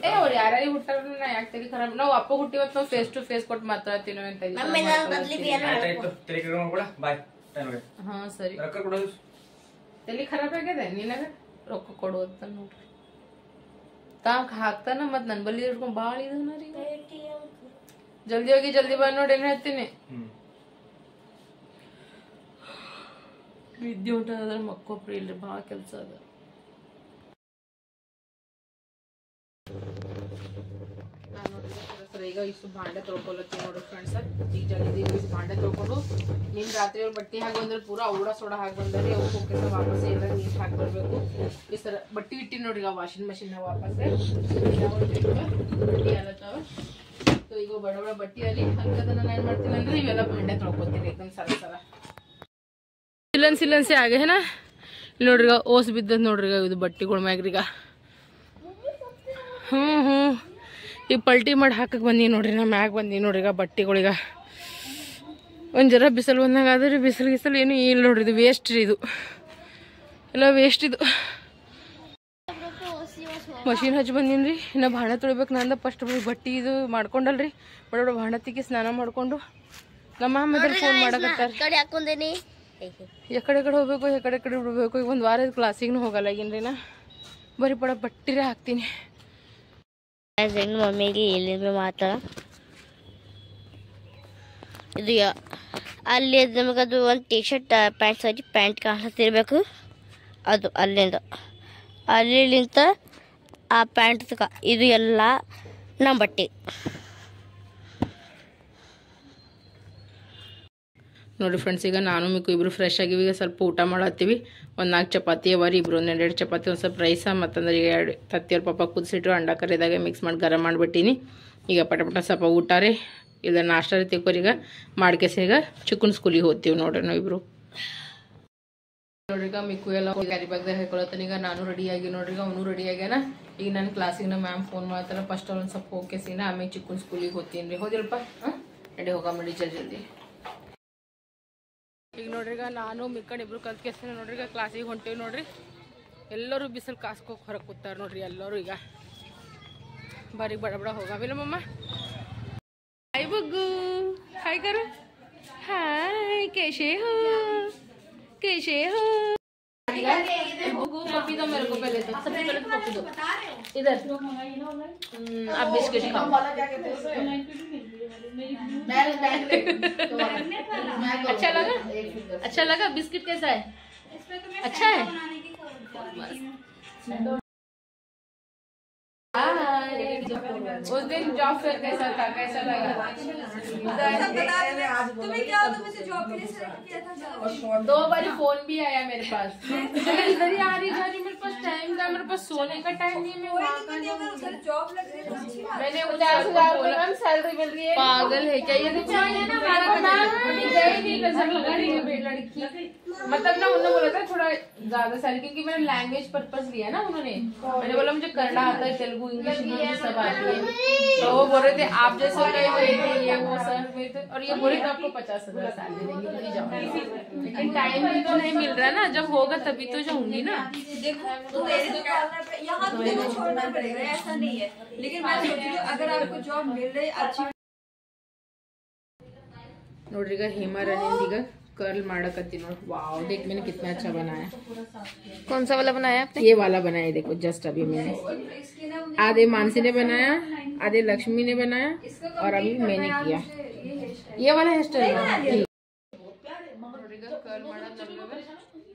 ಏ ಅವ್ರು ಯಾರ್ಯಾರಿಗೆ ಹುಟ್ಟಾರ ನಾ ಯಾಕೆ ತಲೆ ಖರಾಬ್. ನಾವು ಅಪ್ಪ ಹುಟ್ಟಿವತ್ತು ನಾವು ಫೇಸ್ ಟು ಫೇಸ್ ಕೊಟ್ಟು ಮಾತಾಡ್ತೀವಿ ಅಂತ. ಆಯ್ತು ತೆರೆ ಕಡೆ ಕೂಡ ಬಾಯ್ ಟೈಮ್ ಆಗಿದೆ. ಹಾ ಸರಿ. ರೊಕ್ಕ ಕೊಡೋದು ತಲೆ ಖರಾಬ್ ಆಗಿದೆ ನಿನಗ. ರೊಕ್ಕ ಕೊಡು ಅಂತ ನೋಡ್ರಿ ತಾಕ್ ಹಾಕ್ತಾನ. ಮತ್ ನನ್ ಬಲ್ಲಿ ಇಟ್ಕೊಂಡ್ ಬಾಳ ಇದನ್ನ ರೀ. ಜಲ್ದಿ ಹೋಗಿ ಜಲ್ದಿ ಬಾ ನೋಡಿ ಏನ್ ಹೇಳ್ತೀನಿ. ವಿದ್ಯೆ ಉಂಟ ಅದ್ರ ಮಕ್ಕೊಬ್ರಿ ಇಲ್ರಿ, ಭಾಳ ಕೆಲಸ ಅದ. ಈಗ ಇಷ್ಟು ಭಾಂಡೆ ತೊಳ್ಕೊಳತ್ತೀನಿ ನೋಡ್ರಿ ಫ್ರೆಂಡ್ಸ್. ಈಗ ಜಲ್ದಿ ಇಷ್ಟು ಭಾಂಡೆ ತೊಳ್ಕೊಂಡು ನಿನ್ ರಾತ್ರಿ ಅವ್ರು ಬಟ್ಟೆ ಹಾಕಿ ಬಂದ್ರೆ ಪೂರಾ ಔಡ ಸೋಡ ಹಾಕಿ ಬಂದ್ರಿ. ಅವ್ರು ಹೋಗ್ತಿಂದ ವಾಪಸ್ ಎಲ್ಲ ನೀರು ಹಾಕಿ ಬರ್ಬೇಕು. ಈ ಸರ ಬಟ್ಟೆ ಇಟ್ಟಿನಿ ನೋಡ್ರಿ ಈಗ ವಾಷಿಂಗ್ ಮಷಿನ್ ವಾಪಸ್ ಬಟ್ಟೆ ಅಲ್ಲತ್ತಾವ. ಸೊ ಈಗ ಬಡ ಬಟ್ಟೆ ಅಲ್ಲಿ ಹಂಗದ ನಾನು ಏನ್ ಮಾಡ್ತೀನಿ ಅಂದ್ರೆ ಇವೆಲ್ಲ ಭಾಂಡೆ ತೊಳ್ಕೊತೀನಿ एकदम ಸಲ ಸಿಲನ್ಸಿ ಆಗ ಏನಾ. ಇಲ್ಲಿ ನೋಡ್ರಿಗ ಓಸ್ ಬಿದ್ದದ್ ನೋಡ್ರಿಗ ಇದು ಬಟ್ಟೆಗಳ ಮ್ಯಾಗ್ರಿಗ. ಹ್ಞೂ ಈಗ ಪಲ್ಟಿ ಮಾಡಿ ಹಾಕಕ್ಕೆ ಬಂದೀನಿ ನೋಡ್ರಿ. ನಾ ಮ್ಯಾಗ ಬಂದೀನಿ ನೋಡ್ರಿಗ ಬಟ್ಟೆಗಳಿಗ. ಒಂದು ಜರ ಬಿಸಿಲು ಬಂದಾಗ ಆದ್ರೆ ಬಿಸಿಲು ಏನು ಇಲ್ಲ ನೋಡ್ರಿ. ಇದು ವೇಸ್ಟ್ ರೀ, ಇದು ಎಲ್ಲ ವೇಸ್ಟ್. ಇದು ಮಷೀನ್ ಹಚ್ಚಿ ಬಂದೀನಿ ರೀ. ಇನ್ನು ಭಾಂಡೆ ತೊಳಿಬೇಕು. ನಂದ ಫಸ್ಟ್ ಬಟ್ಟೆ ಇದು ಮಾಡ್ಕೊಂಡಲ್ರಿ. ಬಡ ಭಾಂಡ ತಿಕ್ಕಿ ಸ್ನಾನ ಮಾಡ್ಕೊಂಡು ನಮ್ಮ ಅಮ್ಮ ಫೋನ್ ಮಾಡಕತ್ತಾರ. ಎಕಡೆ ಹೋಗ್ಬೇಕು, ಎಕಡೆ ಬಿಡ್ಬೇಕು. ಈಗ ಒಂದು ವಾರದ ಕ್ಲಾಸಿಗೂ ಹೋಗಲ್ಲ ಈಗಿನ್ರಿ. ನಾ ಬರೀ ಬಟ್ಟೆ ಹಾಕ್ತೀನಿ. ಮಮ್ಮಿಗೆ ಎಲ್ಲಿಂದ ಮಾತಾಡ ಇದು ಅಲ್ಲಿ ನಮಗದು ಒಂದು ಟಿ ಶರ್ಟ್ ಪ್ಯಾಂಟ್ ಸರಿ ಪ್ಯಾಂಟ್ ಕಾಣಿಸ್ತಿರ್ಬೇಕು. ಅದು ಅಲ್ಲಿಂದ ಆ ಪ್ಯಾಂಟ್ ತಕ ಇದು ಎಲ್ಲ ನಮ್ಮ ಬಟ್ಟೆ. ನೋಡಿ ಫ್ರೆಂಡ್ಸ್, ಈಗ ನಾನು ಮಿಕ್ಕು ಇಬ್ರು ಫ್ರೆಶ್ ಆಗಿವಿ. ಈಗ ಸ್ವಲ್ಪ ಊಟ ಮಾಡತ್ತೀವಿ. ಒಂದು 4 ಚಪಾತಿ ಅವರಿ, ಇಬ್ರು 1-2 ಚಪಾತಿ, ಒಂದು ಸ್ವಲ್ಪ ರೈಸ, ಮತ್ತಂದ್ರೆ ಈಗ 2 ತತ್ತಿಯವ್ರ ಪಾಪ ಕುದಿಸಿಟ್ರು. ಅಂಡ ಕರಿದಾಗ ಮಿಕ್ಸ್ ಮಾಡಿ ಗರಂ ಮಾಡಿಬಿಟ್ಟಿನಿ. ಈಗ ಪಟ ಸ್ವಲ್ಪ ಊಟ ರೀ ಇಲ್ಲ ನಾಷ್ಟ ತಿಕ್ಕೋರಿ ಈಗ ಮಾಡ್ಕೇಸಿ ಈಗ ಚಿಕ್ಕನ್ ಸ್ಕೂಲಿಗೆ ಹೋಗ್ತೀವಿ ನೋಡ್ರಿ ನಾವಿಬ್ರು ನೋಡ್ರಿ. ಈಗ ಮಿಕ್ಕು ಎಲ್ಲ ಕ್ಯಾರಿ ಬ್ಯಾಗ್ದಾಗ ಹಾಕೊಳತ್ತಾನ. ಈಗ ನಾನು ರೆಡಿ ಆಗಿ ನೋಡ್ರಿ, ಅವನು ರೆಡಿ ಆಗ್ಯಾನ. ಈಗ ನನ್ನ ಕ್ಲಾಸಿಗೆ ನಮ್ಮ ಮ್ಯಾಮ್ ಫೋನ್ ಮಾಡ್ತಾರ. ಫಸ್ಟ್ ಒಂದು ಸ್ವಲ್ಪ ಹೋಗ್ಕೇಸಿನ ಆಮೇಲೆ ಚಿಕ್ಕನ್ ಸ್ಕೂಲಿಗೆ ಹೋಗ್ತೀನಿ ರೀ. ಹೋದಿಲ್ಪ ರೆಡಿ ಹೋಗಂಬಿಡಿ ಜಲ್ದಿ. ಈಗ ನೋಡ್ರಿ ಈಗ ನಾನು ಮಿಕ್ಕಂಡು ಇಬ್ರು ಕಲ್ತ್ಕೇಸ್ತೀನಿ ನೋಡ್ರಿ. ಈಗ ಕ್ಲಾಸಿಗೆ ಹೊಂಟೀವಿ ನೋಡ್ರಿ. ಎಲ್ಲರೂ ಬಿಸಿಲು ಕಾಸ್ಕೋಗಿ ಹೊರಗೆ ಕೂತಾರ ನೋಡ್ರಿ ಎಲ್ಲರೂ. ಈಗ ಬಾರಿ ಬಡ ಬಡ ಹೋಗಾವಿಲ್ಲ ಮಮ್ಮ. हाय बुग्गू, हाय करो, हाय कैसे हो, कैसे हो बुग्गू. पप्पी दो मेरे को पहले, तो सबसे पहले तो पप्पी दो इधर. आप बिस्किट खाओ. अच्छा लगा, अच्छा लगा. बिस्किट कैसा है? अच्छा है. उस दिन जॉब फेयर कैसा था, कैसा लगा? तुम्हें क्या होता, मुझे जॉब के लिए सेलेक्ट किया था. 2 बार फोन भी आया मेरे पास. इधर ही आ रही जा रही, मेरे पास टाइम था, मेरे पास सोने का टाइम नहीं है. मैं उधर जॉब लग रही है तो अच्छी बात. मैंने 50,000 सैलरी मिल रही है. पागल है क्या ये? नजर लगा रही है लड़की. मतलब ना उन्होंने बोला था थोड़ा ज्यादा सैलरी, क्योंकि मैंने लैंग्वेज पर्पस लिया ना उन्होंने. मैंने बोला मुझे कन्नड़ा आता है, तेलुगु, इंग्लिश सब आती है. तो वो बोल रहे थे आप जैसे ये वो सर और ये बोले तो आपको 50,000 सैलरी देंगे, तो जाओ. लेकिन टाइम भी तो नहीं मिल रहा ना, जब होगा तभी तो जाऊंगी ना. देखो तो मेरे दुकान पे यहाँ तो मुझे छोड़ना पड़ेगा, ऐसा नहीं है. लेकिन मैं सोच रही हूँ अगर आपको जॉब मिल रही अच्छी. ನೋಡ್ರಿ ಈಗ ಹೇಮಾ ರಾಣಿ ಈಗ कर्ल ಮಾಡಕತ್ತಿ ನೋಡಿ. वाओ देख मैंने कितना अच्छा बनाया. कौन सा वाला बनाया आपने? ये वाला बनाया देखो, जस्ट अभी मैंने आधे मानसी ने बनाया, आधे लक्ष्मी ने बनाया और अभी मैंने किया. ये वाला हेयर स्टाइल कर्ल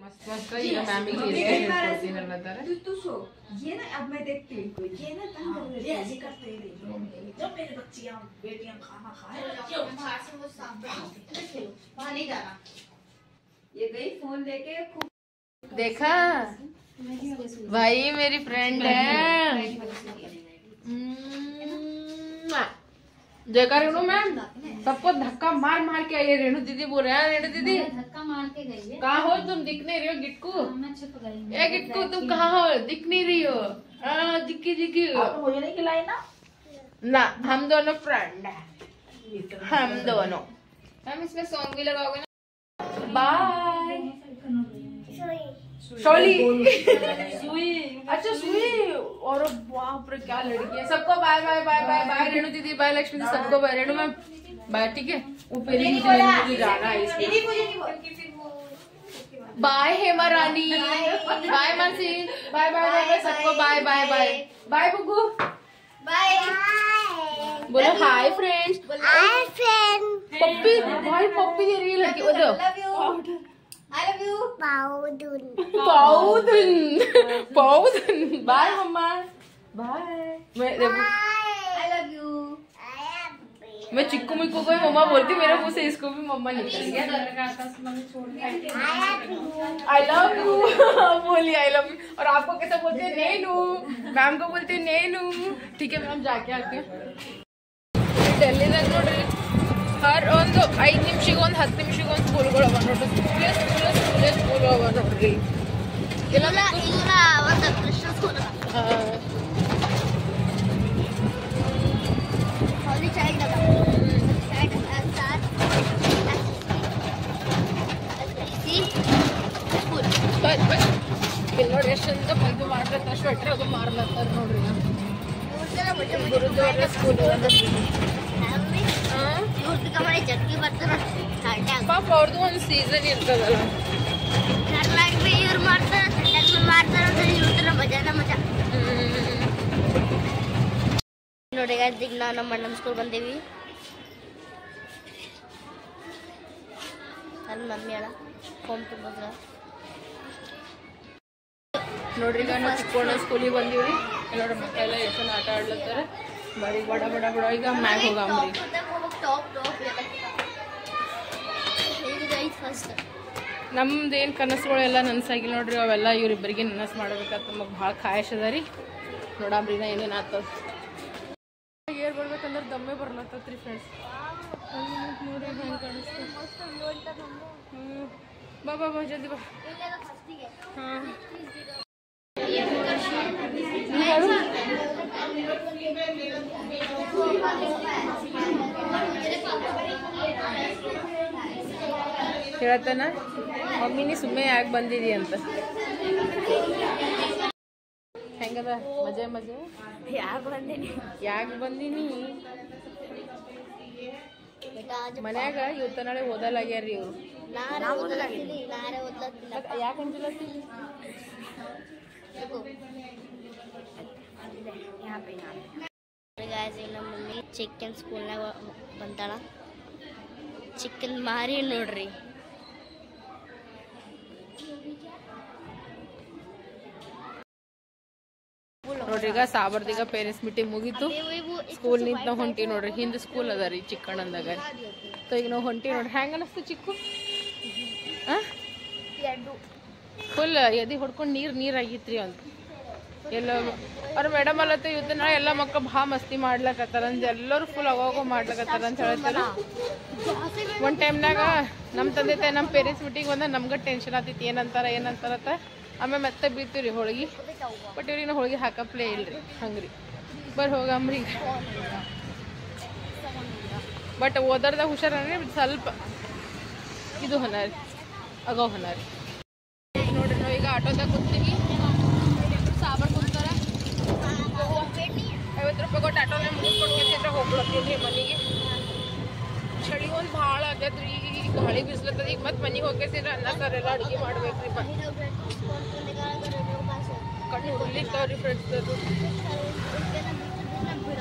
मस्त मस्त. ಈಗ ಮ್ಯಾಮಿಗೆ ಹೇರ್ ಕೊಡ್ತೀನಿ ಅನ್ನತಾರೆ. तू सो ये ना अब मैं देखती हूँ ये ना तंग कर रहे हैं ऐसे करते ही जब मेरे बच्चियां बेटियां खाना खाए वहाँ नहीं जाना. ये गई फोन लेके देखा भाई मेरी फ्रेंड है. जयकार रेणु मैम सबको धक्का मार मार के आई है. रेणु दीदी बोल रहे हैं, रेणु दीदी धक्का मार के गई है. कहाँ हो तुम? दिख नहीं रही हो गिटकू. मैं छुप गई हूँ. ए गिटकू तुम कहाँ हो? दिख नहीं रही हो. दिखी दिखी मुझे नहीं खिलाई ना. ना हम दोनों फ्रेंड है, हम दोनों. मैम इसमें सॉन्ग भी लगाओगे ना? बाय शोली. अच्छा सुई. और बाप रे क्या लड़की है. सबको bye bye bye bye bye. Renu दीदी बाय, लक्ष्मी दीदी सबको बाय. Renu ma'am bye. ठीक है ऊपर ही मुझे जाना है इसमें. Bye Hema Rani, bye Mansi, bye bye bye सबको bye bye bye bye. Buggu bye. बोलो हाय फ्रेंड्स. Hi friend. पप्पी भाई पप्पी दे रही है लड़की. वो दो I love you. पाउदुन. पाउदन पाउदन. बाय मम्मा बाय. मैं देखो I love you. मैं चिक्कू मिक्कू को भी मम्मा बोलती, मेरे मुंह से इसको भी मम्मा निकल गया. आई लव यू बोली आई लव यू. और आपको कैसा बोलते हैं? नैनू. मैम को बोलते हैं नैनू. ठीक है मैम जाके आते हैं. ಡೆಲ್ಲಿದಾಗ ನೋಡ್ರಿ ಹರ್ ಒಂದು 5 ನಿಮಿಷಕ್ಕೆ ಒಂದು 10 ನಿಮಿಷಕ್ಕೆ ಒಂದು ಸ್ಕೂಲ್ಗಳು ಅವ ನೋಡ್ರಿ. ಸ್ಕೂಲ್ ಅವ ನೋಡ್ರಿ. ಇಲ್ಲ ಒಂದು ಕೃಷ್ಣ ಸ್ಕೂಲ್. Only child ಅದ. ಇಲ್ಲಿ ನೋಡಿ ಎಷ್ಟು ಅಂತ ಬಂದು ಮಾಡ್ಲತ್ತಾರ. ಸ್ವೆಟರ್ ಅದು ಮಾರ್ಲತ್ತಾರ ನೋಡ್ರಿ. ಗುರುದ್ವಾರ ಸ್ಕೂಲ್ ಜಗ್ಗಿ ಬರ್ತಾರ. ಪಾಪ ಅವ್ರದ್ದು ಒಂದು ಸೀಸನ್ ಇರ್ತದಲ್ಲ. ಇವ್ರು ಮಾಡ್ತಾರ ಮಾಡ್ತಾರ ಇವ್ರ ಮಜಾನ ಮಜಾ ನೋಡಿ. ಈಗ ನಾವು ನಮ್ಮ ಅಣ್ಣನ ಸ್ಕೂಲ್ ಬಂದೇವಿ. ನನ್ನ ಮಮ್ಮಿ ಅಲ್ಲ ಫೋನ್ ತುಂಬಿದ್ರ ನೋಡ್ರಿ. ಈಗ ನಾವು ಚಿಕ್ಕೋಣ ಸ್ಕೂಲಿಗೆ ಬಂದೀವ್ರಿ. ನೋಡ್ರಿ ಮಕ್ಕಳೆಲ್ಲ ಎಷ್ಟು ಆಟ ಆಡ್ಲತ್ತಾರ. ಬರೀ ಬಡ ಬಡ ಬಡ. ಈಗ ಮ್ಯಾಗ ಹೋಗಮ್ರಿ. ನಮ್ದೇನು ಕನಸುಗಳೆಲ್ಲ ನನಸಾಗಿಲ್ಲ ನೋಡ್ರಿ. ಅವೆಲ್ಲ ಇವ್ರಿಬ್ಬರಿಗೆ ನನಸು ಮಾಡ್ಬೇಕಂತ ನಮಗೆ ಭಾಳ ಖಾಯಶ್ ಅದ ರೀ. ನೋಡಮ್ರಿ ನಾ ಏನೇನು ಆಗ್ತದ. ಕ್ಲಿಯರ್ ಬರ್ಬೇಕಂದ್ರೆ ದಮ್ಮೆ ಬರ್ಲತ್ತತ್ರಿ ಫ್ರೆಂಡ್ಸ್. ನೋಡಿ ಹೆಂಗೆ ಕಾಣಿಸ್ತು. ಬಾ ಬಾ ಬಾ ಜಲ್ದಿ ಬಾ. ಹಾಂ ಹೇಳ್ತಾನ ಮಮ್ಮಿನಿ ಸುಮ್ಮನೆ ಯಾಕೆ ಬಂದಿದಿ ಅಂತ. ಹೆಂಗದ ಮಜಾ ಮಜಾ? ಯಾಕೆ ಬಂದೀನಿ ಮನ್ಯಾಗ ಇವತ್ತ ನಾಳೆ ಓದಲಾಗ್ಯಾರ್ರಿ ಇವ್ರು. ಯಾಕೆ ಅಂಜಲತ್ತಿ? ನಮ್ಮ ಮಮ್ಮಿ ಚಿಕನ್ ಸ್ಕೂಲ್ನಾಗ ಬಂತಾಳ. ಚಿಕನ್ ಮಾರಿ ನೋಡ್ರಿ. ನೋಡ್ರಿ ಈಗ ಸಾಬರ್ದೀಗ ಪೇರೆಂಟ್ಸ್ ಮೀಟಿಂಗ್ ಮುಗೀತು. ಸ್ಕೂಲ್ ನಿಂತ ನಾವು ಹೊಂಟಿ ನೋಡ್ರಿ. ಹಿಂದೆ ಸ್ಕೂಲ್ ಅದ ರೀ ಚಿಕ್ಕಣ್ಣಂದಾಗ. ಸೊ ಈಗ ನಾವು ಹೊಂಟಿ ನೋಡ್ರಿ. ಹೆಂಗ ಅನಿಸ್ತು ಚಿಕ್ಕು? ಫುಲ್ ಎದಿ ಹೊಡ್ಕೊಂಡು ನೀರ್ ಆಗಿತ್ರಿ ಅಂತ. ಎಲ್ಲ ಅವ್ರ ಮೇಡಮ್ ಅಲ್ಲತ್ತ ಇವತ್ತು ನಾಳೆ ಎಲ್ಲ ಮಕ್ಕಳು ಭಾಳ ಮಸ್ತಿ ಮಾಡ್ಲಕತ್ತಾರ ಅಂತ ಎಲ್ಲರೂ ಫುಲ್ ಅವಾಗ ಮಾಡ್ಲಕತ್ತಾರ ಅಂತ ಹೇಳ್ತಾರ. ಒಂದು ಟೈಮ್ನಾಗ ನಮ್ಮ ತಂದೆ ತಾಯಿ ನಮ್ಮ ಪೇರೆಂಟ್ಸ್ ಮೀಟಿಂಗ್ ಬಂದಾಗ ನಮ್ಗೆ ಟೆನ್ಷನ್ ಆಗ್ತೈತಿ ಏನಂತಾರತ್ತ. ಆಮೇಲೆ ಮತ್ತೆ ಬೀಳ್ತೀವಿ ರೀ ಹೋಳಿಗೆ. ಬಟ್ ಇವ್ರಿಗೆ ನಾವು ಹೋಳಿಗೆ ಹಾಕಪ್ಲೇ ಇಲ್ರಿ ಹಂಗ್ರಿ. ಹೋಗಂಬ್ರಿ ಈಗ. ಬಟ್ ಓದರ್ದಾಗ ಹುಷಾರನ್ರಿ ಸ್ವಲ್ಪ ಇದು ಹೊನಾರಿ ಅಗೋ ಹೊನಾರಿ. ನೋಡ್ರಿ ನಾವು ಈಗ ಆಟೋದಾಗ ಕೂತೀವಿ. ಸಾಬರ್ ಕುಂತಾರ 50 ರೂಪಾಯಿ ಕೊಟ್ಟು ಆಟೋನೇ ಮುಗಿಸ್ಕೊಡ್ತಿದ್ರೆ ಹೋಗ್ಬಿಡ್ತೀವಿ ಮನೆಗೆ. ಚಳಿ ಒಂದು ಭಾಳ ಆಗೈತ್ರಿ. ಗಾಳಿ ಬಿಸ್ಲತ್ತದ. ಈಗ ಮತ್ತೆ ಮನೆಗೆ ಹೋಗ್ತಿದ್ರೆ ಅನ್ನ ಸಾರು ಎಲ್ಲ ಅಡುಗೆ ಮಾಡ್ಬೇಕ್ರಿ. ಕಣ್ಣು ಹುಡ್ಲಿರ್ತಾವ್ರಿ ಫ್ರೆಂಡ್ಸ್. ಅದು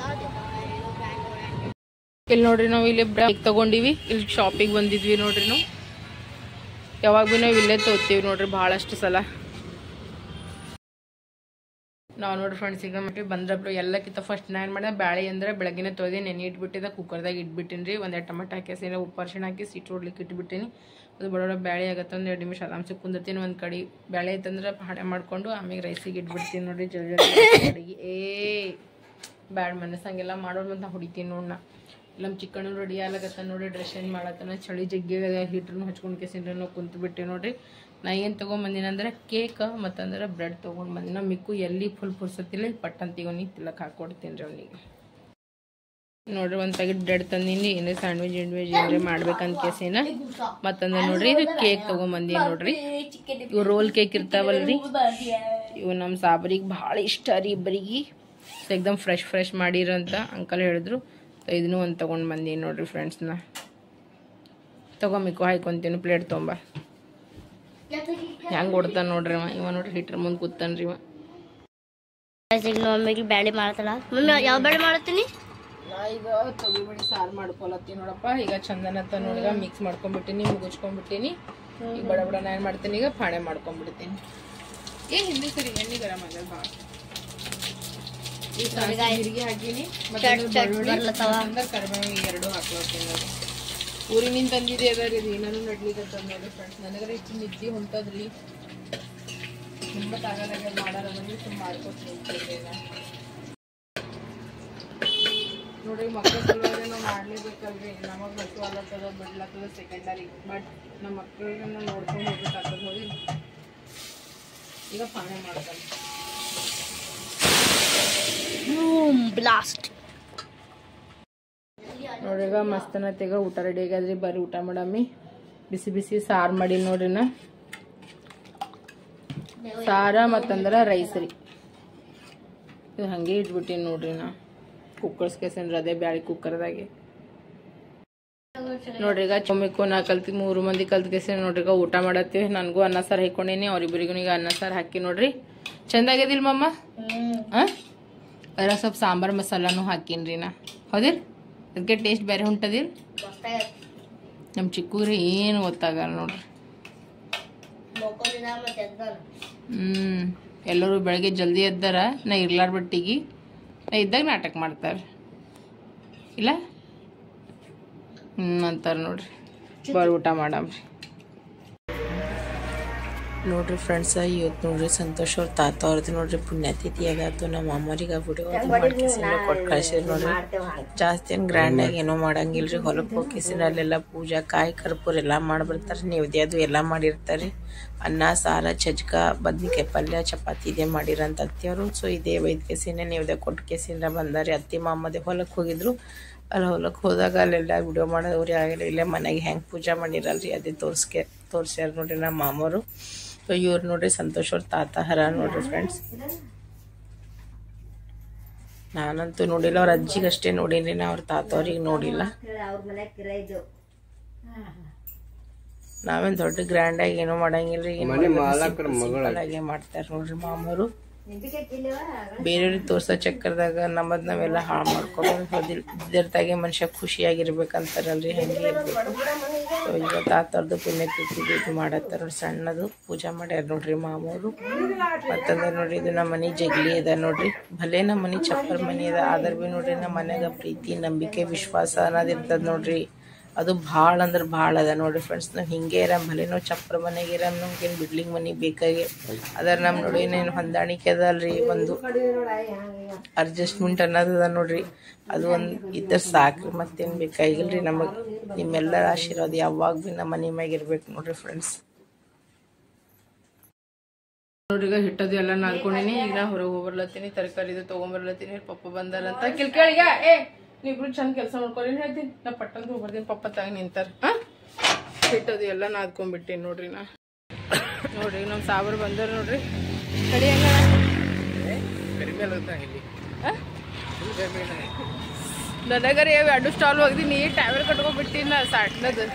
ಇಲ್ಲಿ ನೋಡ್ರಿ ನಾವು ಇಲ್ಲಿ ಬ್ರೇಕ್ ತಗೊಂಡಿವಿ. ಇಲ್ಲಿ ಶಾಪಿಗೆ ಬಂದಿದ್ವಿ ನೋಡ್ರಿ. ನಾವು ಯಾವಾಗ ಭೀ ನಾವು ಇಲ್ಲೇ ತಗೋತೀವಿ ನೋಡ್ರಿ ಭಾಳಷ್ಟು ಸಲ. ನಾವು ನೋಡ್ರಿ ಫ್ರೆಂಡ್ಸ್ ಈಗ ಮಟ್ಟಿ ಬಂದ್ರಬ್ರು ಎಲ್ಲಕ್ಕಿಂತ ಫಸ್ಟ್ ನಾನು ಏನು ಮಾಡಿದೆ ಬ್ಯಾಳೆ ಅಂದರೆ ಬೆಳಗ್ಗೆನೇ ತೊಳೆದು ನೆನೆ ಇಟ್ಬಿಟ್ಟಿದ್ದೆ. ಕುಕ್ಕರ್ದಾಗ ಇಟ್ಬಿಟ್ಟಿನಿ ರೀ. ಒಂದೆರಡು ಟೊಮೆಟೊ ಹಾಕಿ ಉಪ್ಪು ಅರಿಶಿಣ ಹಾಕಿ ಸೀಟ್ ಹೊಡ್ಲಿಕ್ಕೆ ಇಟ್ಬಿಟ್ಟಿನಿ. ಅದು ಬಡೋಡ ಬ್ಯಾಳೆ ಆಗತ್ತೆ. ಒಂದು 2 ನಿಮಿಷ ಆರಾಮ್ಸೆ ಕುಂದಿರ್ತೀನಿ. ಒಂದು ಕಡೆ ಬ್ಯಾಳೆ ಐತಂದ್ರೆ ಹಾಡೆ ಮಾಡ್ಕೊಂಡು ಆಮೇಲೆ ರೈಸಿಗೆ ಇಟ್ಬಿಡ್ತೀನಿ ನೋಡ್ರಿ. ಜಲ್ದಿ ಅಡುಗೆ ಬ್ಯಾಡ್ ಮನಸ್ಸಂಗೆಲ್ಲ ಮಾಡೋದು ಅಂತ ಹೊಡಿತೀನಿ ನೋಡ್ನ. ಇಲ್ಲ ನಮ್ಮ ಚಿಕ್ಕಣ್ಣು ರೆಡಿ ಆಗ್ಲಕತ್ತ ನೋಡ್ರಿ. ಡ್ರೆಸ್ ಚೇಂಜ್ ಮಾಡತ್ತನ. ಚಳಿ ಜಗ್ಗಿ ಹೀಟ್ರನ್ನು ಹಚ್ಕೊಂಡು ಕೇಸಿಂದ್ರೆ ನಾವು ಕುಂತ್ಬಿಟ್ಟೆ ನೋಡ್ರಿ. ನಾ ಏನು ತೊಗೊಂಬಂದಿನ ಅಂದ್ರೆ ಕೇಕ್ ಮತ್ತಂದ್ರೆ ಬ್ರೆಡ್ ತೊಗೊಂಡು ಬಂದಿನ. ಮಿಕ್ಕು ಎಲ್ಲಿ ಫುಲ್ ಪುರ್ಸತ್ತಿಲ್ಲ ಪಟ್ ಅಂತ ಇವನಿಗೆ ತಿಲ್ಲಕ್ಕೆ ಹಾಕ್ಕೊಡ್ತೀನಿ ರೀ ಅವನಿಗೆ. ನೋಡ್ರಿ ಒಂದು ಪ್ಯಾಕೆಟ್ ಬ್ರೆಡ್ ತಂದೀನಿ. ಏನೇ ಸ್ಯಾಂಡ್ವಿಚ್ ಏನ್ರೆ ಮಾಡ್ಬೇಕಂತ ಕೇಸಿನ. ಮತ್ತಂದ್ರೆ ನೋಡ್ರಿ ಇದು ಕೇಕ್ ತೊಗೊಂಬಂದೀನಿ ನೋಡ್ರಿ. ಇವು ರೋಲ್ ಕೇಕ್ ಇರ್ತಾವಲ್ರಿ ಇವು ನಮ್ಮ ಸಾಬರಿಗೆ ಭಾಳ ಇಷ್ಟ ರೀ ಇಬ್ಬರಿಗೆ. ಎಕ್ದಮ್ ಫ್ರೆಶ್ ಮಾಡಿರಂತ ಅಂಕಲ್ ಹೇಳಿದ್ರು. ಇದನ್ನು ಒಂದು ತೊಗೊಂಡು ಬಂದೀನಿ ನೋಡ್ರಿ ಫ್ರೆಂಡ್ಸ್ನ. ತೊಗೊಂಬಿಕ್ಕು ಹಾಯ್ಕೊಂತೀನಿ ಪ್ಲೇಟ್ ತೊಗೊಂಬ. ಹೆಂಗೆ ಓಡ್ತಾನೆ ನೋಡ್ರಿ ಇವ ನೋಡ್ರಿ. ಹೀಟ್ರ್ ಮುಂದೆ ಕೂತಾನ್ರಿ ಇವ. ಮಮ್ಮಿಗೆ ಬ್ಯಾಳೆ ಮಾಡ್ತಾಳ. ಮಮ್ಮಿ ಯಾವ ಬ್ಯಾಳೆ ಮಾಡ್ತೀನಿ? ಈಗ ತೊಗಿಬೇಡಿ ಸಾರು ಮಾಡ್ಕೊಳತ್ತೀನಿ ನೋಡಪ್ಪ. ಈಗ ಚಂದನತ್ತ ನೋಡಿಗ ಮಿಕ್ಸ್ ಮಾಡ್ಕೊಂಡ್ಬಿಟ್ಟಿನಿ. ಮುಗಿಸ್ಕೊಂಡ್ಬಿಟ್ಟಿನಿ. ಈಗ ಬಡ ಬಡ ನಾನು ಮಾಡ್ತೀನಿ. ಈಗ ಪಾಣೆ ಮಾಡ್ಕೊಂಡ್ಬಿಡ್ತೀನಿ. ಹಿಂದಿ ಸರಿ ಎಣ್ಣೆ ಗರಂ ಆಗಲ್ಲ ಭಾಳ. ಈ ಸಾರಿಗೆ ಹಾಕಿನಿ. ಮತ್ತೆ ಕರಿಬೇವು ಎರಡು ಹಾಕ್ಲತ್ತೀನಿ ನೋಡಿ. ಊರಿನಿಂದ ತಂದಿದೆ ಅದಾರಿ. ಇದು ಏನಾರು ನಡ್ಲಿಕ್ಕೆ ನೋಡಿ ಫ್ರೆಂಡ್ಸ್. ನನಗರ ಇಷ್ಟು ನಿದ್ದೆ ಹೊಂಟದ್ರಿ. ಹಿಂಬತ್ತಾಗದಾಗ ಮಾಡಾರ ಬಂದು ತುಂಬ ಮಾಡ್ಕೊತೀನಿ ನೋಡ್ರಿ. ಮಕ್ಕಳ ಸಲುವಾಗಿ ನಾವು ಮಾಡಲೇಬೇಕಲ್ರಿ. ನಮಗೆ ಹಸು ಆಗ್ಲತ್ತದ ಬಿಡ್ಲತ್ತದ ಸೆಕೆಂಡರಿ. ಬಟ್ ನಮ್ಮ ಮಕ್ಕಳಿಗೆ ನಾವು ನೋಡ್ಕೊಂಡು ಹೋಗ್ಬೇಕಾಗ್ತದೆ ನೋಡಿ. ಈಗ ಪಾಣೆ ಮಾಡ್ತಾರೆ ಬ್ಲಾಸ್ಟ್. ನೋಡ್ರಿ ಈಗ ಮಸ್ತನತ್ತೀಗ ಊಟ ರೆಡಿ ಆಗ್ಯಾದ್ರಿ. ಬರ್ರಿ ಊಟ ಮಾಡಮ್ಮಿ. ಬಿಸಿ ಬಿಸಿ ಸಾರು ಮಾಡಿ ನೋಡ್ರಿ. ನಾ ಸಾರ ಮತ್ತಂದ್ರೆ ರೈಸ್ ರೀ. ಇದು ಹಾಗೆ ಇಟ್ಬಿಟ್ಟಿನಿ ನೋಡ್ರಿ. ನಾ ಕುಕ್ಕರ್ಸ್ ಕೇಸನ್ರಿ ಅದೇ ಬ್ಯಾಳಿ ಕುಕ್ಕರ್ದಾಗೆ ನೋಡ್ರಿ. ಈಗ ಚೊಮ್ಮಿಕ್ಕು ನಾ ಕಲ್ತಿ 3 ಮಂದಿ ಕಲ್ತ್ ಕೇಸ ನೋಡ್ರಿ. ಈಗ ಊಟ ಮಾಡತ್ತೀವಿ. ನನಗೂ ಅನ್ನ ಸಾರು ಹಾಕೊಂಡೇನಿ. ಅವ್ರಿಬ್ಬರಿಗೂ ಈಗ ಅನ್ನ ಸಾರು ಹಾಕಿ ನೋಡ್ರಿ. ಚಂದಾಗ್ಯದಿಲ್ಲ ಮಮ್ಮ? ಅದರ ಸ್ವಲ್ಪ ಸಾಂಬಾರು ಮಸಾಲಾನು ಹಾಕಿನ್ರಿ ನಾ. ಹೌದಿಲ್ಲ? ಅದಕ್ಕೆ ಟೇಸ್ಟ್ ಬೇರೆ ಹೊಂಟದಿಲ್ಲ. ನಮ್ಮ ಚಿಕ್ಕೂರಿ ಏನು ಗೊತ್ತಾಗಲ್ಲ ನೋಡ್ರಿ. ಎಲ್ಲರೂ ಬೆಳಗ್ಗೆ ಜಲ್ದಿ ಎದ್ದಾರ. ನಾ ಇರ್ಲಾರ ಬಟ್ಟಿಗೆ ನಾ ಇದ್ದಾಗ ನಾಟಕ ಮಾಡ್ತಾರೆ ಇಲ್ಲ ಅಂತಾರೆ ನೋಡ್ರಿ. ಬರ್ ಊಟ ಮಾಡಮ್ರಿ. ನೋಡ್ರಿ ಫ್ರೆಂಡ್ಸ್, ಇವತ್ತು ನೋಡ್ರಿ ಸಂತೋಷ್ ಅವ್ರ ತಾತ ಅವ್ರದ್ದು ನೋಡ್ರಿ ಪುಣ್ಯತಿಥಿ ಆಗತ್ತು. ನಮ್ಮ ಅಮ್ಮರಿಗೆ ವಿಡಿಯೋ ಕೊಟ್ಟು ಕಳ್ಸಿದ್ರು ನೋಡ್ರಿ. ಜಾಸ್ತಿ ಏನು ಗ್ರ್ಯಾಂಡಾಗಿ ಏನೋ ಮಾಡಂಗಿಲ್ರಿ. ಹೊಲಕ್ಕೆ ಹೋಗಿಸಿನ ಅಲ್ಲೆಲ್ಲ ಪೂಜಾ ಕಾಯಿ ಕರ್ಪೂರ ಎಲ್ಲ ಮಾಡಿಬಿಡ್ತಾರೆ. ನೈವೇದ್ಯ ಅದು ಎಲ್ಲ ಮಾಡಿರ್ತಾರೆ. ಅನ್ನ ಸಾರ ಚಜ್ಕ ಬದ್ನಿಕಾಯಿ ಪಲ್ಯ ಚಪಾತಿ ಇದೇ ಮಾಡಿರಂತ ಅತ್ತಿಯವರು. ಸೊ ಇದೇ ವೈದ್ಯಸಿನ ನೈವೇದ್ಯ ಕೊಟ್ಟು ಕೇಸಿಂದ ಬಂದಾರೆ. ಅತ್ತಿ ಮಾಮದೇ ಹೊಲಕ್ಕೆ ಹೋಗಿದ್ರು. ಅಲ್ಲಿ ಹೊಲಕ್ಕೆ ಹೋದಾಗ ಅಲ್ಲೆಲ್ಲ ವಿಡಿಯೋ ಮಾಡೋವ್ರು ಆಗಲ್ಲ. ಇಲ್ಲೇ ಮನೆಗೆ ಹೆಂಗೆ ಪೂಜೆ ಮಾಡಿರಲ್ರಿ ಅದೇ ತೋರಿಸ್ಯಾರ ನೋಡ್ರಿ ನಮ್ಮ ಮಾಮವರು. ಸೊ ಇವ್ರು ನೋಡ್ರಿ ಸಂತೋಷ್ ಅವ್ರ ತಾತ ಹರ ನೋಡ್ರಿ ಫ್ರೆಂಡ್ಸ್. ನಾನಂತೂ ನೋಡಿಲ್ಲ, ಅವ್ರ ಅಜ್ಜಿಗಷ್ಟೇ ನೋಡಿನಿ, ನಾ ಅವ್ರ ತಾತ ಅವ್ರಿಗೆ ನೋಡಿಲ್ಲ. ನಾವೇನ್ ದೊಡ್ಡ ಗ್ರ್ಯಾಂಡ್ ಆಗಿ ಏನೋ ಮಾಡಂಗಿಲ್ರಿ. ಆಗಿ ಮಾಡ್ತಾರ ನೋಡ್ರಿ ಮಾಮರು. ಬೇರೆಯವ್ರಿಗೆ ತೋರ್ಸೋ ಚಕ್ಕರದಾಗ ನಮ್ಮದ್ ನಾವೆಲ್ಲ ಹಾಳು ಮಾಡ್ಕೊಂಡು ಇದ್ರದಾಗೆ ಮನುಷ್ಯ ಖುಷಿಯಾಗಿರ್ಬೇಕಂತಾರಲ್ರಿ, ಹಂಗೆ ಇರ್ಬೇಕು. ಈಗ ತಾತವ್ರದ್ದು ಪುಣ್ಯತಿಥಿ ಇದು ಮಾಡತ್ತಾರ ಸಣ್ಣದು ಪೂಜಾ ಮಾಡ್ಯಾರ ನೋಡ್ರಿ ಮಾಮೂರು. ಮತ್ತಂದ್ರೆ ನೋಡ್ರಿ ಇದು ನಮ್ಮ ಮನೆ ಜಗ್ಲಿ ಅದ ನೋಡ್ರಿ. ಭಲೆ ನಮ್ಮ ಮನೆ ಚಪ್ಪರ್ ಮನೆ ಅದ, ಆದ್ರ ಬಿ ನೋಡ್ರಿ ನಮ್ಮ ಮನ್ಯಾಗ ಪ್ರೀತಿ ನಂಬಿಕೆ ವಿಶ್ವಾಸ ಅನ್ನೋದು ಇರ್ತದ ನೋಡ್ರಿ. ಅದು ಭಾಳ ಅಂದ್ರೆ ಭಾಳ ಅದ ನೋಡ್ರಿ ಫ್ರೆಂಡ್ಸ್. ನಾವು ಹಿಂಗೆ ಇರಮ್, ಭಲೆ ನಾವು ಚಪ್ಪರ ಮನೆಗೆ ಇರಮ್, ನಮ್ಗೇನು ಬಿಲ್ಡಿಂಗ್ ಮನೆ ಬೇಕಾಗಿ ಅದರ ನಮ್ಮ ನೋಡಿ ಏನೇನು ಹೊಂದಾಣಿಕೆ ಅದಲ್ರಿ, ಒಂದು ಅಡ್ಜಸ್ಟ್ಮೆಂಟ್ ಅನ್ನೋದದ ನೋಡ್ರಿ. ಅದು ಒಂದು ಇದ್ರ ಸಾಕ್ರಿ, ಮತ್ತೇನು ಬೇಕಾಗಿಲ್ರಿ ನಮಗೆ. ನಿಮ್ಮೆಲ್ಲರ ಆಶೀರ್ವಾದ ಯಾವಾಗ ಭೀ ನಮ್ಮ ಮನೆ ಮ್ಯಾಗ ಇರ್ಬೇಕು ನೋಡ್ರಿ ಫ್ರೆಂಡ್ಸ್. ನೋಡ್ರಿ ಈಗ ಹಿಟ್ಟದು ಎಲ್ಲ ನಾಲ್ಕೊಂಡಿನಿ. ಈಗ ನಾ ಹೊರಗೆ ಹೋಗ್ಬರ್ಲತ್ತೀನಿ, ತರಕಾರಿದು ತೊಗೊಂಬರ್ಲತ್ತೀನಿ. ಪಪ್ಪ ಬಂದಾರಂತ ಕೇಳಿಗೆ ನೀವಿಬ್ರು ಚಂದ ಕೆಲಸ ಮಾಡ್ಕೊರಿ ಹೇಳ್ತೀನಿ. ನಾ ಪಟ್ಟಂತ ಹೋಗ್ಬರ್ತೀನಿ, ಪಪ್ಪ ತಾಗ ನಿಂತಾರ. ಹಿಟ್ಟದು ಎಲ್ಲ ನಾದ್ಕೊಂಡ್ಬಿಟ್ಟಿನಿ ನೋಡ್ರಿ. ನಾ ನೋಡ್ರಿ ನಮ್ಮ ಸಾಬರು ಬಂದಾರ ನೋಡ್ರಿ. ಕಡಿ ನನಗರಿ ಎರಡು ಸ್ಟಾಲ್ ಹೋಗ್ದೀನಿ, ಟ್ಯಾವೆಲ್ ಕಟ್ಕೊಂಡ್ಬಿಟ್ಟಿನಿ ನಾ ಸಾಟ್ನದು.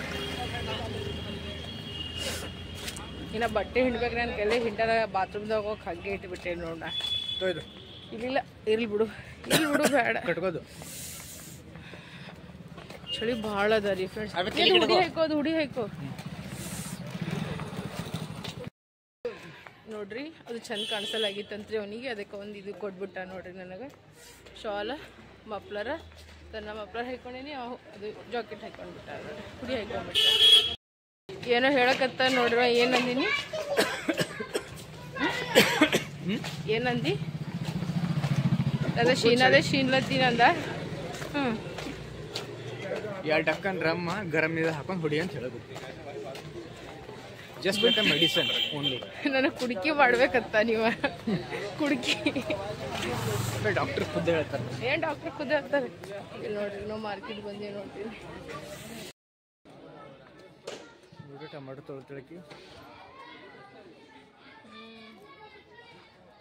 ಇನ್ನ ಬಟ್ಟೆ ಹಿಂಡ್ಬೇಕ್ರಿ ನನ್ನ ಕೈಲಿ ಹಿಂಡಾರ ಬಾತ್ರೂಮ್ದಾಗ ಹೋಗಿ ಹಂಗೆ ಇಟ್ಬಿಟ್ಟೇನಿ ನೋಡ. ಇಲ್ಲ ಇರ್ಲಿ ಬಿಡು ಬೇಡ ಕಟ್ಕೋದು. ಚಳಿ ಭಾಳ ಅದ ರೀ ಫ್ರೆಂಡ್ಸ್. ಹುಡಿ ಹಾಕೋ ನೋಡ್ರಿ. ಅದು ಚಂದ ಕಾಣಿಸಲಾಗಿತ್ತಂತ್ರಿ ಅವನಿಗೆ, ಅದಕ್ಕೆ ಒಂದು ಇದು ಕೊಟ್ಬಿಟ್ಟ ನೋಡ್ರಿ ನನಗೆ. ಶಾಲ ಮಫ್ಲರ ತನ್ನ ಮಫ್ಲರ್ ಹಾಕೊಂಡೇನಿ, ಅದು ಜಾಕೆಟ್ ಹಾಕೊಂಡ್ಬಿಟ್ಟ ನೋಡ್ರಿ. ಹುಡಿ ಹಾಕೊಂಡ್ಬಿಟ್ಟ. ಏನೋ ಹೇಳಕತ್ತ ನೋಡ್ರಿ. ಏನಂದಿನಿ ಏನಂದಿ? ಅದೇ ಶೀನ್ಲತ್ತೀನಿ ಅಂದ. ಎರಡು ಡಕ್ಕನ್ ರಮ್ಮ ಗರಂ ನೀರು ಹಾಕೊಂಡು ಹೊಡಿ ಅಂತ ಹೇಳೋದು. ಜಸ್ಟ್ ಬೇಕಾ ಮೆಡಿಸನ್ ಓನ್ಲಿ. ನನಗೆ ಕುಡಿಕೆ ಮಾಡ್ಬೇಕಂತ ನೀವು ಕುಡಿಕೆ ಡಾಕ್ಟರ್ ಖುದ್ದು ಹೇಳ್ತಾರೆ. ಏನು ಡಾಕ್ಟರ್ ಖುದ್ದು ಹೇಳ್ತಾರೆ. ಇಲ್ಲಿ ನೋಡ್ರಿ ನಾವು ಮಾರ್ಕೆಟ್ ಬಂದೇವಿ ನೋಡ್ತೀವಿ. ಟೊಮೆಟೊ ತೊಗೊಳ್ತೀವಿ.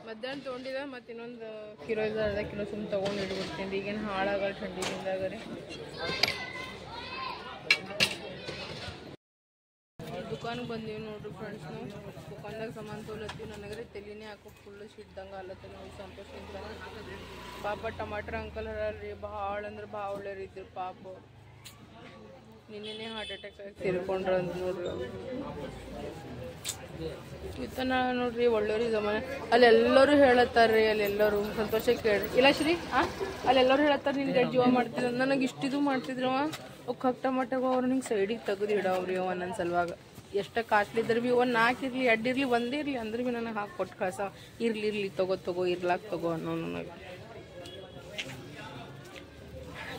ಮಧ್ಯಾಹ್ನ ತೊಗೊಂಡಿದ್ದೆ, ಮತ್ತು ಇನ್ನೊಂದು ಕಿಲೋ ಇದೆ, ಅರ್ಧ ಕಿಲೋ ಸುಮ್ಮನೆ ತೊಗೊಂಡು ಇಟ್ಬಿಡ್ತೀನಿ. ಈಗೇನು ಹಾಳಾಗಲ್ಲ ಥಂಡಿದಿಂದಾಗ ರೀ. ದುಕಾನ್ಗೆ ಬಂದೀವಿ ನೋಡ್ರಿ ಫ್ರೆಂಡ್ಸ್. ನಾವು ದುಕಾನ್ದಾಗ ಸಾಮಾನು ತೊಗೊಳತ್ತೀವಿ. ನನಗ್ರೆ ತಲೆನೇ ಹಾಕೋ ಫುಲ್ಲು ಶಿಡ್ದಂಗೆ ಅಲ್ಲತ್ತೆ ನಾವು ಸಂತೋಷದಿಂದ. ಪಾಪ ಟಮಾಟರ್ ಅಂಕಲ್ ಹರಲ್ರಿ, ಭಾಳ ಅಂದ್ರೆ ಭಾಳ ಒಳ್ಳೆಯವ್ರು ಇದ್ರು ಪಾಪ. ನಿನ್ನೆ ಹಾರ್ಟ್ ಅಟ್ಯಾಕ್ ಆಗಿ ತಿರ್ಕೊಂಡ್ರ ಅಂತ ನೋಡ್ರಿ. ಇವತ್ತನ ನೋಡ್ರಿ ಒಳ್ಳೆಯವ್ರು ಜಮಾನೆ. ಅಲ್ಲೆಲ್ಲರೂ ಹೇಳತ್ತಾರ್ರಿ, ಅಲ್ಲೆಲ್ಲರೂ ಸಂತೋಷ ಕೇಳ್ರಿ. ಇಲ್ಲ ಶ್ರೀ ಅಲ್ಲೆಲ್ಲರೂ ಹೇಳತ್ತಾರ ನಿನ್ಗೆ ಜೀವ ಮಾಡ್ತಿದ್ರು. ನನಗೆ ಇಷ್ಟಿದು ಮಾಡ್ತಿದ್ರವ ಕಕ್ ಟಮಾಟಗ ಅವ್ರು ನಿಂಗೆ ಸೈಡಿಗೆ ತೆಗೆದು ಇಡವ್ರಿ ಅವ ನನ್ನ ಸಲುವಾಗ. ಎಷ್ಟು ಕಾಸ್ಟ್ಲಿ ಇದ್ರೆ ಭೀ ಒಂದು 4 ಇರಲಿ 2 ಇರಲಿ 1 ಇರಲಿ ಅಂದ್ರೆ ಭೀ ನನಗೆ ಹಾಕಿ ಕೊಟ್ಟು ಕಳ್ಸ. ಇರ್ಲಿ ತಗೋ ಇರ್ಲಾಕ ತಗೋ ಅನ್ನೋ ನನಗೆ.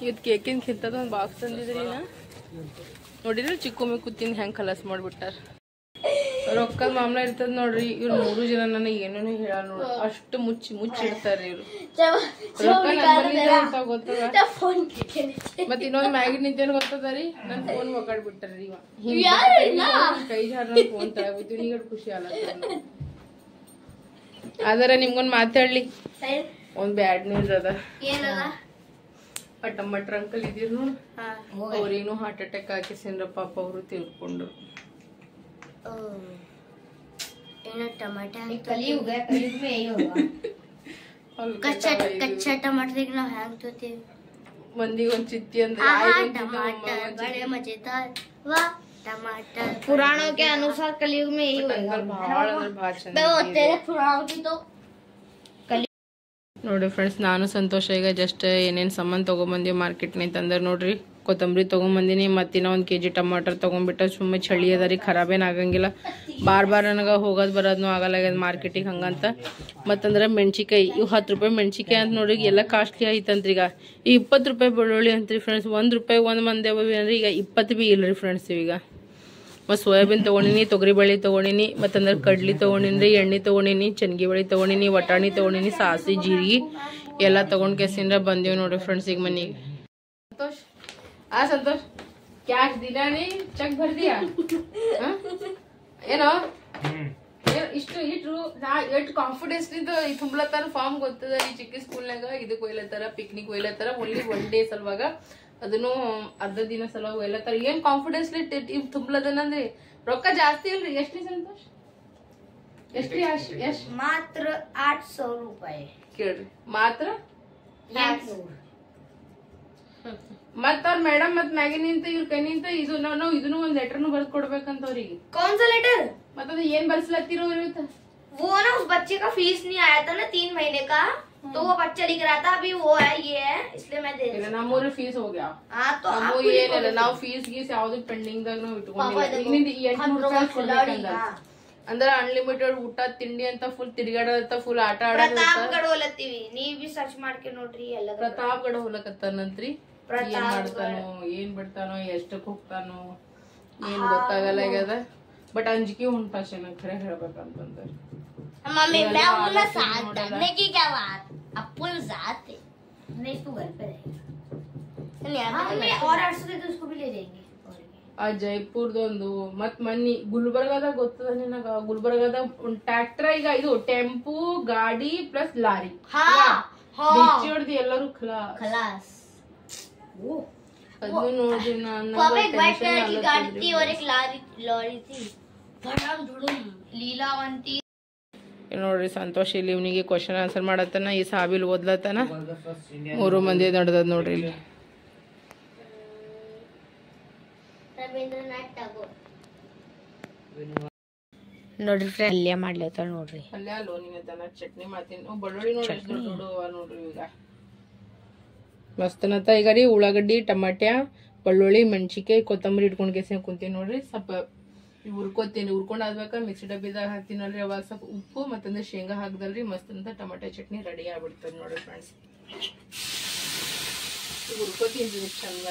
ಇವತ್ತು ಕೇಕಿನ ಕಿಂತದ ಒಂದು ಬಾಕ್ಸ್ ತಂದಿದ್ರಿ ನಾ ನೋಡಿದ್ರೆ. ಚಿಕ್ಕೊಮ್ಮೆ ಕೂತಿಂದ ಹೆಂಗೆ ಖಲಾಸ್ ಮಾಡಿಬಿಟ್ಟಾರ. ರೊಕ್ಕದ ಮಾಮಲ ಇರ್ತದ ನೋಡ್ರಿ. ಇವ್ರು 3 ಜನ ನನಗೆ ಏನೇನು ಹೇಳಲ್ಲ ನೋಡ್ರಿ. ಅಷ್ಟು ಮುಚ್ಚಿಡ್ತಾರ್ರಿ ಇವ್ರು. ರೊಕ್ಕ ಗೊತ್ತದ. ಮತ್ತೆ ಇನ್ನೊಂದು ಮ್ಯಾಗಿ ನಿಂತೇನು ಗೊತ್ತದ ರೀ, ನನ್ನ ಫೋನ್ ಒಕ್ಕಾಡ್ಬಿಟ್ಟಾರ್ರಿ. ಕೈ ಜಾರ ಫೋನ್ ತಗೋಬಿಟ್ಟು ಈಗ ಖುಷಿ ಆಗಲ್ಲ. ಆದ್ರೆ ನಿಮ್ಗೊಂದು ಮಾತಾಡ್ಲಿ, ಒಂದು ಬ್ಯಾಡ್ ನ್ಯೂಸ್ ಅದ. ಟಮಾಟರ್ ಅಂಕಲ್ ಇದೀರ್ ನೋಡ್, ಅವ್ರೇನು ಹಾರ್ಟ್ ಅಟ್ಯಾಕ್ ಹಾಕಿಸಿನ್ರ ಪಾಪ. ಅವರು ತಿಳ್ಕೊಂಡ್ರು. कच्चा टमाटर देखना है तो ते मंदी ಒಂದು ಚಿತ್ತಿ ಅಂದ್ರೆ बड़े मजेदार वाह टमाटर पुराणों के अनुसार कलयुग में यही होगा ಭಾಳ ಅಂದ್ರೆ ಭಾಳ ಚಂದ. तेरे पुराणों की तो ನೋಡ್ರಿ ಫ್ರೆಂಡ್ಸ್, ನಾನು ಸಂತೋಷ ಈಗ ಜಸ್ಟ್ ಏನೇನು ಸಾಮಾನು ತೊಗೊಂಬಂದೀವಿ ಮಾರ್ಕೆಟ್ನಿಂದ ಅಂದ್ರೆ ನೋಡ್ರಿ. ಕೊತ್ತಂಬರಿ ತೊಗೊಂಬಂದಿನಿ ಮತ್ತಿನ್ನ 1 kg ಟಮಾಟರ್ ತೊಗೊಂಡ್ಬಿಟ್ಟ ಸುಮ್ಮನೆ ಚಳಿ ಅದ ರೀ ಖರಾಬೇನು ಆಗಂಗಿಲ್ಲ ಬಾರ್ ನನಗೆ ಹೋಗೋದು ಬರೋದೂ ಆಗಲ್ಲಾಗ್ಯದ ಮಾರ್ಕೆಟಿಗೆ ಹಂಗಂತ ಮತ್ತಂದ್ರೆ ಮೆಣ್ಸಿಕಾಯಿ ಇವು 10 ರೂಪಾಯಿ ಮೆಣ್ಸಿಕಾಯಿ ಅಂತ ನೋಡಿ ಎಲ್ಲ ಕಾಸ್ಟ್ಲಿ ಐತಂತ್ರಿ ಈಗ ಈ 20 ರೂಪಾಯಿ ಬೆಳ್ಳುಳ್ಳಿ ಅಂತ್ರಿ ಫ್ರೆಂಡ್ಸ್ 1 ರೂಪಾಯಿ ಒಂದು ಮಂದಿ ಅವ ಅಂದ್ರೆ ಈಗ 20 ಬಿ ಇಲ್ಲರಿ ಫ್ರೆಂಡ್ಸ್ ಈಗ ಮತ್ತು ಸೋಯಾಬೀನ್ ತೊಗೊಂಡಿನಿ ತೊಗರಿ ಬೇಳೆ ತೊಗೊಂಡಿನಿ ಮತ್ತಂದ್ರೆ ಕಡ್ಲಿ ತೊಗೊಂಡಿನಿ ಎಣ್ಣೆ ತೊಗೊಂಡಿನಿ ಚನ್ಗಿ ಬೇಳೆ ತೊಗೊಂಡಿನಿ ವಟಾಣಿ ತೊಗೊಂಡಿನಿ ಸಾಸಿ ಜೀರಿಗೆ ಎಲ್ಲ ತೊಗೊಂಡು ಕೆಸಿಂದ ಬಂದೀವಿ ನೋಡ್ರಿ ಫ್ರೆಂಡ್ಸ್ ಈಗ ಮನೆಗೆ ಸಂತೋಷ್ ಸಂತೋಷ್ ಕ್ಯಾಶ್ ದಿನ ನೀ ಚೆಕ್ ಬರ್ದಿಯಾ ಏನೋ ಇಷ್ಟು ಇಟ್ರು ನಾ ಎಷ್ಟು ಕಾನ್ಫಿಡೆನ್ಸ್ ನಿಂದ ತುಂಬಲತ್ತಾರ ಫಾರ್ಮ್ ಗೊತ್ತದ ಈ ಚಿಕ್ಕ ಸ್ಕೂಲ್ನಾಗ ಇದಕ್ಕೆ ಒಯ್ಲತ್ತಾರ ಪಿಕ್ನಿಕ್ ಒಯ್ಲತ್ತಾರ ಓನ್ಲಿ 1 ಡೇ ಸಲುವಾಗ ಅದನ್ನು ಅರ್ಧ ದಿನ ಸಲುವಾಗ ಒಯ್ಲತ್ತಾರ ಏನ್ ಕಾನ್ಫಿಡೆನ್ಸ್ ತುಂಬಲದನಂದ್ರಿ ರೊಕ್ಕ ಜಾಸ್ತಿ ಇಲ್ರಿ ಎಷ್ಟ್ರಿ ಸಂತೋಷ್ ಎಷ್ಟ್ರಿ ಎಷ್ಟ್ ಮಾತ್ರ 800 ರೂಪಾಯಿ ಕೇಳ್ರಿ ಮಾತ್ರ ಮತ್ತ ಅವ್ರ ಮೇಡಮ್ ಮತ್ ಮ್ಯಾಗಿ ನಿಂತ ಇವ್ರ ಕೈ ನಿಂತ ಇದು ನಾವು ಇದನ್ನು ಒಂದ್ ಲೆಟರ್ನು ಬರ್ದ್ ಕೊಡ್ಬೇಕಂತ ಅವ್ರಿಗೆ कौन सा लेटर ಮತ್ತದ ಏನ್ ಬರ್ಸ್ಲತ್ತಿರೋ ಇವತ್ತು वो ना उस बच्चे का फीस नहीं आया था ना 3 महीने का तो वो बच्चा लिख रहा था अभी वो है ये है इसलिए मैं दे रही ನಮ್ಮೂರ ಫೀಸ್ ಹೋಗ್ಯಾವ हाँ तो ನಮ್ಮೂ ಏನಿಲ್ಲ ನಾವು ಫೀಸ್ ಗೀಸ್ ಯಾವ್ದು ಪೆಂಡಿಂಗ್ ದಾಗ ನಾವು ಇಟ್ಕೊಂಡಿಲ್ಲ ಈಗ 800 ರೂಪಾಯಿ ಕೊಡ್ಬೇಕಂದ ಅಂದ್ರೆ ಅನ್ಲಿಮಿಟೆಡ್ ಊಟ ತಿಂಡಿ ಅಂತ ಫುಲ್ ತಿರ್ಗಾಡತ್ತ ಫುಲ್ ಆಟ ಪ್ರತಾಪ್ಗಢ ಹೋಲತ್ತೀವಿ ನೀವ್ ಬಿ ಸರ್ಚ್ ಮಾಡ್ಕೆ ನೋಡ್ರಿ ಎಲ್ಲ ಪ್ರತಾಪ್ಗಢ ಹೋಲಕತ್ತಾನಂತ್ರಿ ಏನ್ ಮಾಡ್ತಾನೋ ಏನ್ ಬಿಡ್ತಾನೋ ಎಷ್ಟಕ್ ಹೋಗ್ತಾನೋ ಏನ್ ಗೊತ್ತಾಗಲ್ಲ ಆಗ್ಯದ ಬಟ್ ಅಂಜಿಕೆ ಉಂಟಾಶ ನಂಗೆ ಖರೆ ಹೇಳ್ಬೇಕಂತಂದ್ರೆ मम्मी मैं बोला साथ करने की क्या बात अपुल साथ है नहीं तू घर पे रहेगा नहीं और 800 दे तो उसको भी ले जाएंगे ಆ ಜೈಪುರ್ದೊಂದು ಮತ್ ಮನ್ನಿ ಗುಲ್ಬರ್ಗಾದಾಗ ಗೊತ್ತದ ನಿನಗ ಗುಲ್ಬರ್ಗಾದಾಗ ಒಂದ್ ಟ್ರ್ಯಾಕ್ಟರ್ ಈಗ ಇದು ಟೆಂಪು ಗಾಡಿ ಪ್ಲಸ್ ಲಾರಿ ಬಿಚ್ಚಿ ಹೊಡ್ದಿ ಎಲ್ಲರೂ खलास ಅದನ್ನು ನೋಡ್ರಿ ನಾನು एक व्हाइट कलर की गाड़ी थी और एक लॉरी थी धड़म धुड़ुम लीलावंती ನೋಡ್ರಿ ಸಂತೋಷ್ ಇಲ್ಲಿ ಇವನಿಗೆ ಕ್ವಶನ್ ಆನ್ಸರ್ ಮಾಡತ್ತಾನ ಈ ಸಾಬಿಲ್ ಓದ್ಲತ್ತಾನ 3 ಮಂದಿ ನಡೆದದ ನೋಡ್ರಿ ಇಲ್ಲಿ ರವೀಂದ್ರನಾಥ್ ಟಾಗೋರ್ ನೋಡ್ರಿ ಪಲ್ಯ ಮಾಡ್ಲತ್ತಾಳ ನೋಡ್ರಿ ಪಲ್ಯ ಲೋನಿನತನ ಚಟ್ನಿ ಮಾಡ್ತೀನಿ ಬೆಳ್ಳುಳ್ಳಿ ನೋಡ್ರಿ ದೊಡ್ಡ ನೋಡ್ರಿ ಈಗ ಮಸ್ತನತ ಈಗ ರೀ ಉಳ್ಳಾಗಡ್ಡಿ ಟಮಾಟ್ಯ ಬೆಳ್ಳುಳ್ಳಿ ಮೆಣಸಿಕಾಯಿ ಕೊತ್ತಂಬರಿ ಇಟ್ಕೊಂಡ್ ಕೇಸಿ ಕುಂತೀನಿ ನೋಡ್ರಿ ಸ್ವಲ್ಪ ಹುರ್ಕೋತೀನಿ ಹುರ್ಕೊಂಡ್ ಆದ್ಬೇಕಾ ಮಿಕ್ಸಿ ಡಬ್ಬಿದಾಗ ಹಾಕ್ತೀನಲ್ರಿ ಅವಾಗ ಸ್ವಲ್ಪ ಉಪ್ಪು ಮತ್ತಂದ್ರೆ ಶೇಂಗಾ ಹಾಕ್ದಲ್ರಿ ಮಸ್ತ್ ಅಂತ ಟಮಾಟೆ ಚಟ್ನಿ ರೆಡಿ ಆಗ್ಬಿಡ್ತದೆ ನೋಡ್ರಿ ಫ್ರೆಂಡ್ಸ್ ಹುರ್ಕೋತೀನಿ ಚಂದ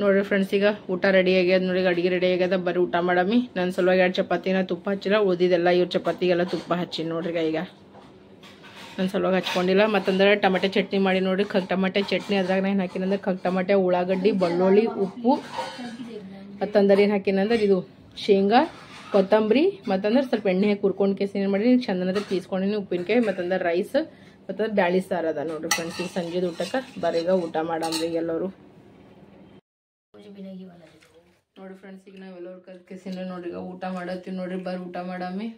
ನೋಡ್ರಿ ಫ್ರೆಂಡ್ಸ್ ಈಗ ಊಟ ರೆಡಿ ಆಗ್ಯದ ನೋಡಿ ಅಡಿಗೆ ರೆಡಿ ಆಗ್ಯದ ಬರೀ ಊಟ ಮಾಡಮಿ ನನ್ನ ಸಲುವಾಗಿ 2 ಚಪಾತಿನ ತುಪ್ಪ ಹಚ್ಚಿಲ್ಲ ಉಳಿದಿದ್ದೆಲ್ಲ ಇವ್ರ ಚಪಾತಿಗೆಲ್ಲ ತುಪ್ಪ ಹಚ್ಚಿ ನೋಡ್ರಿ ಈಗ ನನ್ನ ಸಲುವಾಗಿ ಹಚ್ಕೊಂಡಿಲ್ಲ ಮತ್ತಂದ್ರೆ ಟಮಾಟೆ ಚಟ್ನಿ ಮಾಡಿ ನೋಡ್ರಿ ಟಮಾಟೆ ಚಟ್ನಿ ಅದ್ರಾಗ ನಾನು ಹಾಕಿನಂದ್ರೆ ಟಮಾಟೆ ಉಳ್ಳಾಗಡ್ಡಿ ಬೆಳ್ಳುಳ್ಳಿ ಉಪ್ಪು ಮತ್ತಂದ್ರೆ ಏನು ಹಾಕಿನಂದ್ರೆ ಇದು ಶೇಂಗಾ ಕೊತ್ತಂಬರಿ ಮತ್ತಂದ್ರೆ ಸ್ವಲ್ಪ ಎಣ್ಣೆ ಹಾಕಿ ಹುರ್ಕೊಂಡು ಕೇಸಿ ಏನು ಮಾಡಿ ಚಂದನದ ಪೀಸ್ಕೊಂಡಿನಿ ಉಪ್ಪಿನಕಾಯಿ ಮತ್ತಂದ್ರೆ ರೈಸ್ ಮತ್ತಂದ್ರೆ ಬ್ಯಾಳಿ ಸಾರು ಅದ ನೋಡ್ರಿ ಫ್ರೆಂಡ್ಸ್ ಈಗ ಸಂಜೆದು ಊಟಕ್ಕೆ ಬರೀಗ ಊಟ ಮಾಡಮ್ರಿ ಎಲ್ಲರೂ ನೋಡ್ರಿ ಫ್ರೆಂಡ್ಸ್ ಈಗ ನಾವೆಲ್ಲರೂ ಕಲ್ಕೆಸಿನ ನೋಡ್ರಿ ಈಗ ಊಟ ಮಾಡತ್ತೀವಿ ನೋಡ್ರಿ ಬರ್ರಿ ಊಟ ಮಾಡಮ್ಮಿ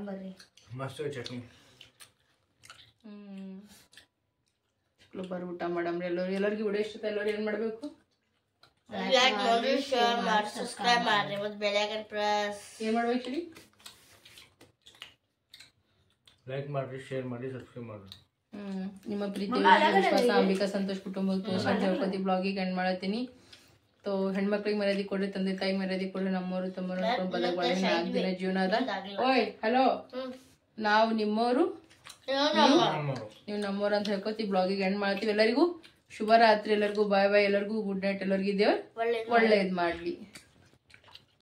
ಬರ್ರಿ ಮಸ್ತ್ ಚಟ್ನಿ ಬರ್ರಿ ಊಟ ಮಾಡಮ್ರಿ ಎಲ್ಲರಿಗೂ ವಿಡಿಯೋ ಇಷ್ಟ ಎಲ್ಲರೂ ಏನ್ ಮಾಡ್ಬೇಕು ಲೈಕ್ ಮಾಡಿ ಶೇರ್ ಮಾಡಿ ಸಬ್ಸ್ಕ್ರೈಬ್ ಮಾಡ್ರಿ ಮತ್ತೆ ಬೆಲ್ ಐಕಾನ್ ಪ್ರೆಸ್ ಏನ್ ಮಾಡ್ಬೇಕ್ರಿ ಲೈಕ್ ಮಾಡ್ರಿ ಶೇರ್ ಮಾಡಿ ಸಬ್ಸ್ಕ್ರೈಬ್ ಮಾಡ್ರಿ ನಿಮ್ಮ ಪ್ರೀತಿ ವಿಶ್ವಾಸ ಅಂಬಿಕಾ ಸಂತೋಷ್ ಕುಟುಂಬಕ್ಕೆ ತೋರ್ಸ ಅಂತ ಹೇಳ್ಕೊತಿ ಬ್ಲಾಗಿಗೆ ಎಂಡ್ ಮಾಡತ್ತೀನಿ तो ಹೆಣ್ಮಕ್ಳಿಗೆ ಮರ್ಯಾದೆ ಕೊಡ್ರಿ ತಂದೆ ತಾಯಿ ಮರ್ಯಾದೆ ಕೊಡ್ರಿ ನಮ್ಮವರು ತಮ್ಮರು ಅನ್ಕೊಂಡು ಬದಲಾವಣೆ 4 ದಿನ ಜೀವನ ಅದ ಓಯ್ ಹಲೋ ನಾವು ನಿಮ್ಮವರು ನೀವು ನಮ್ಮವ್ರು ಅಂತ ಹೇಳ್ಕೊತಿ ಬ್ಲಾಗಿಗೆ ಎಂಡ್ ಮಾಡ್ತೀವಿ ಎಲ್ಲರಿಗೂ ಶುಭ ರಾತ್ರಿ ಎಲ್ಲರಿಗೂ ಬಾಯ್ ಬಾಯ್ ಎಲ್ಲರಿಗೂ ಗುಡ್ ನೈಟ್ ಎಲ್ಲರಿಗೂ ದೇವ್ರು ಒಳ್ಳೇದ್ ಮಾಡ್ಲಿ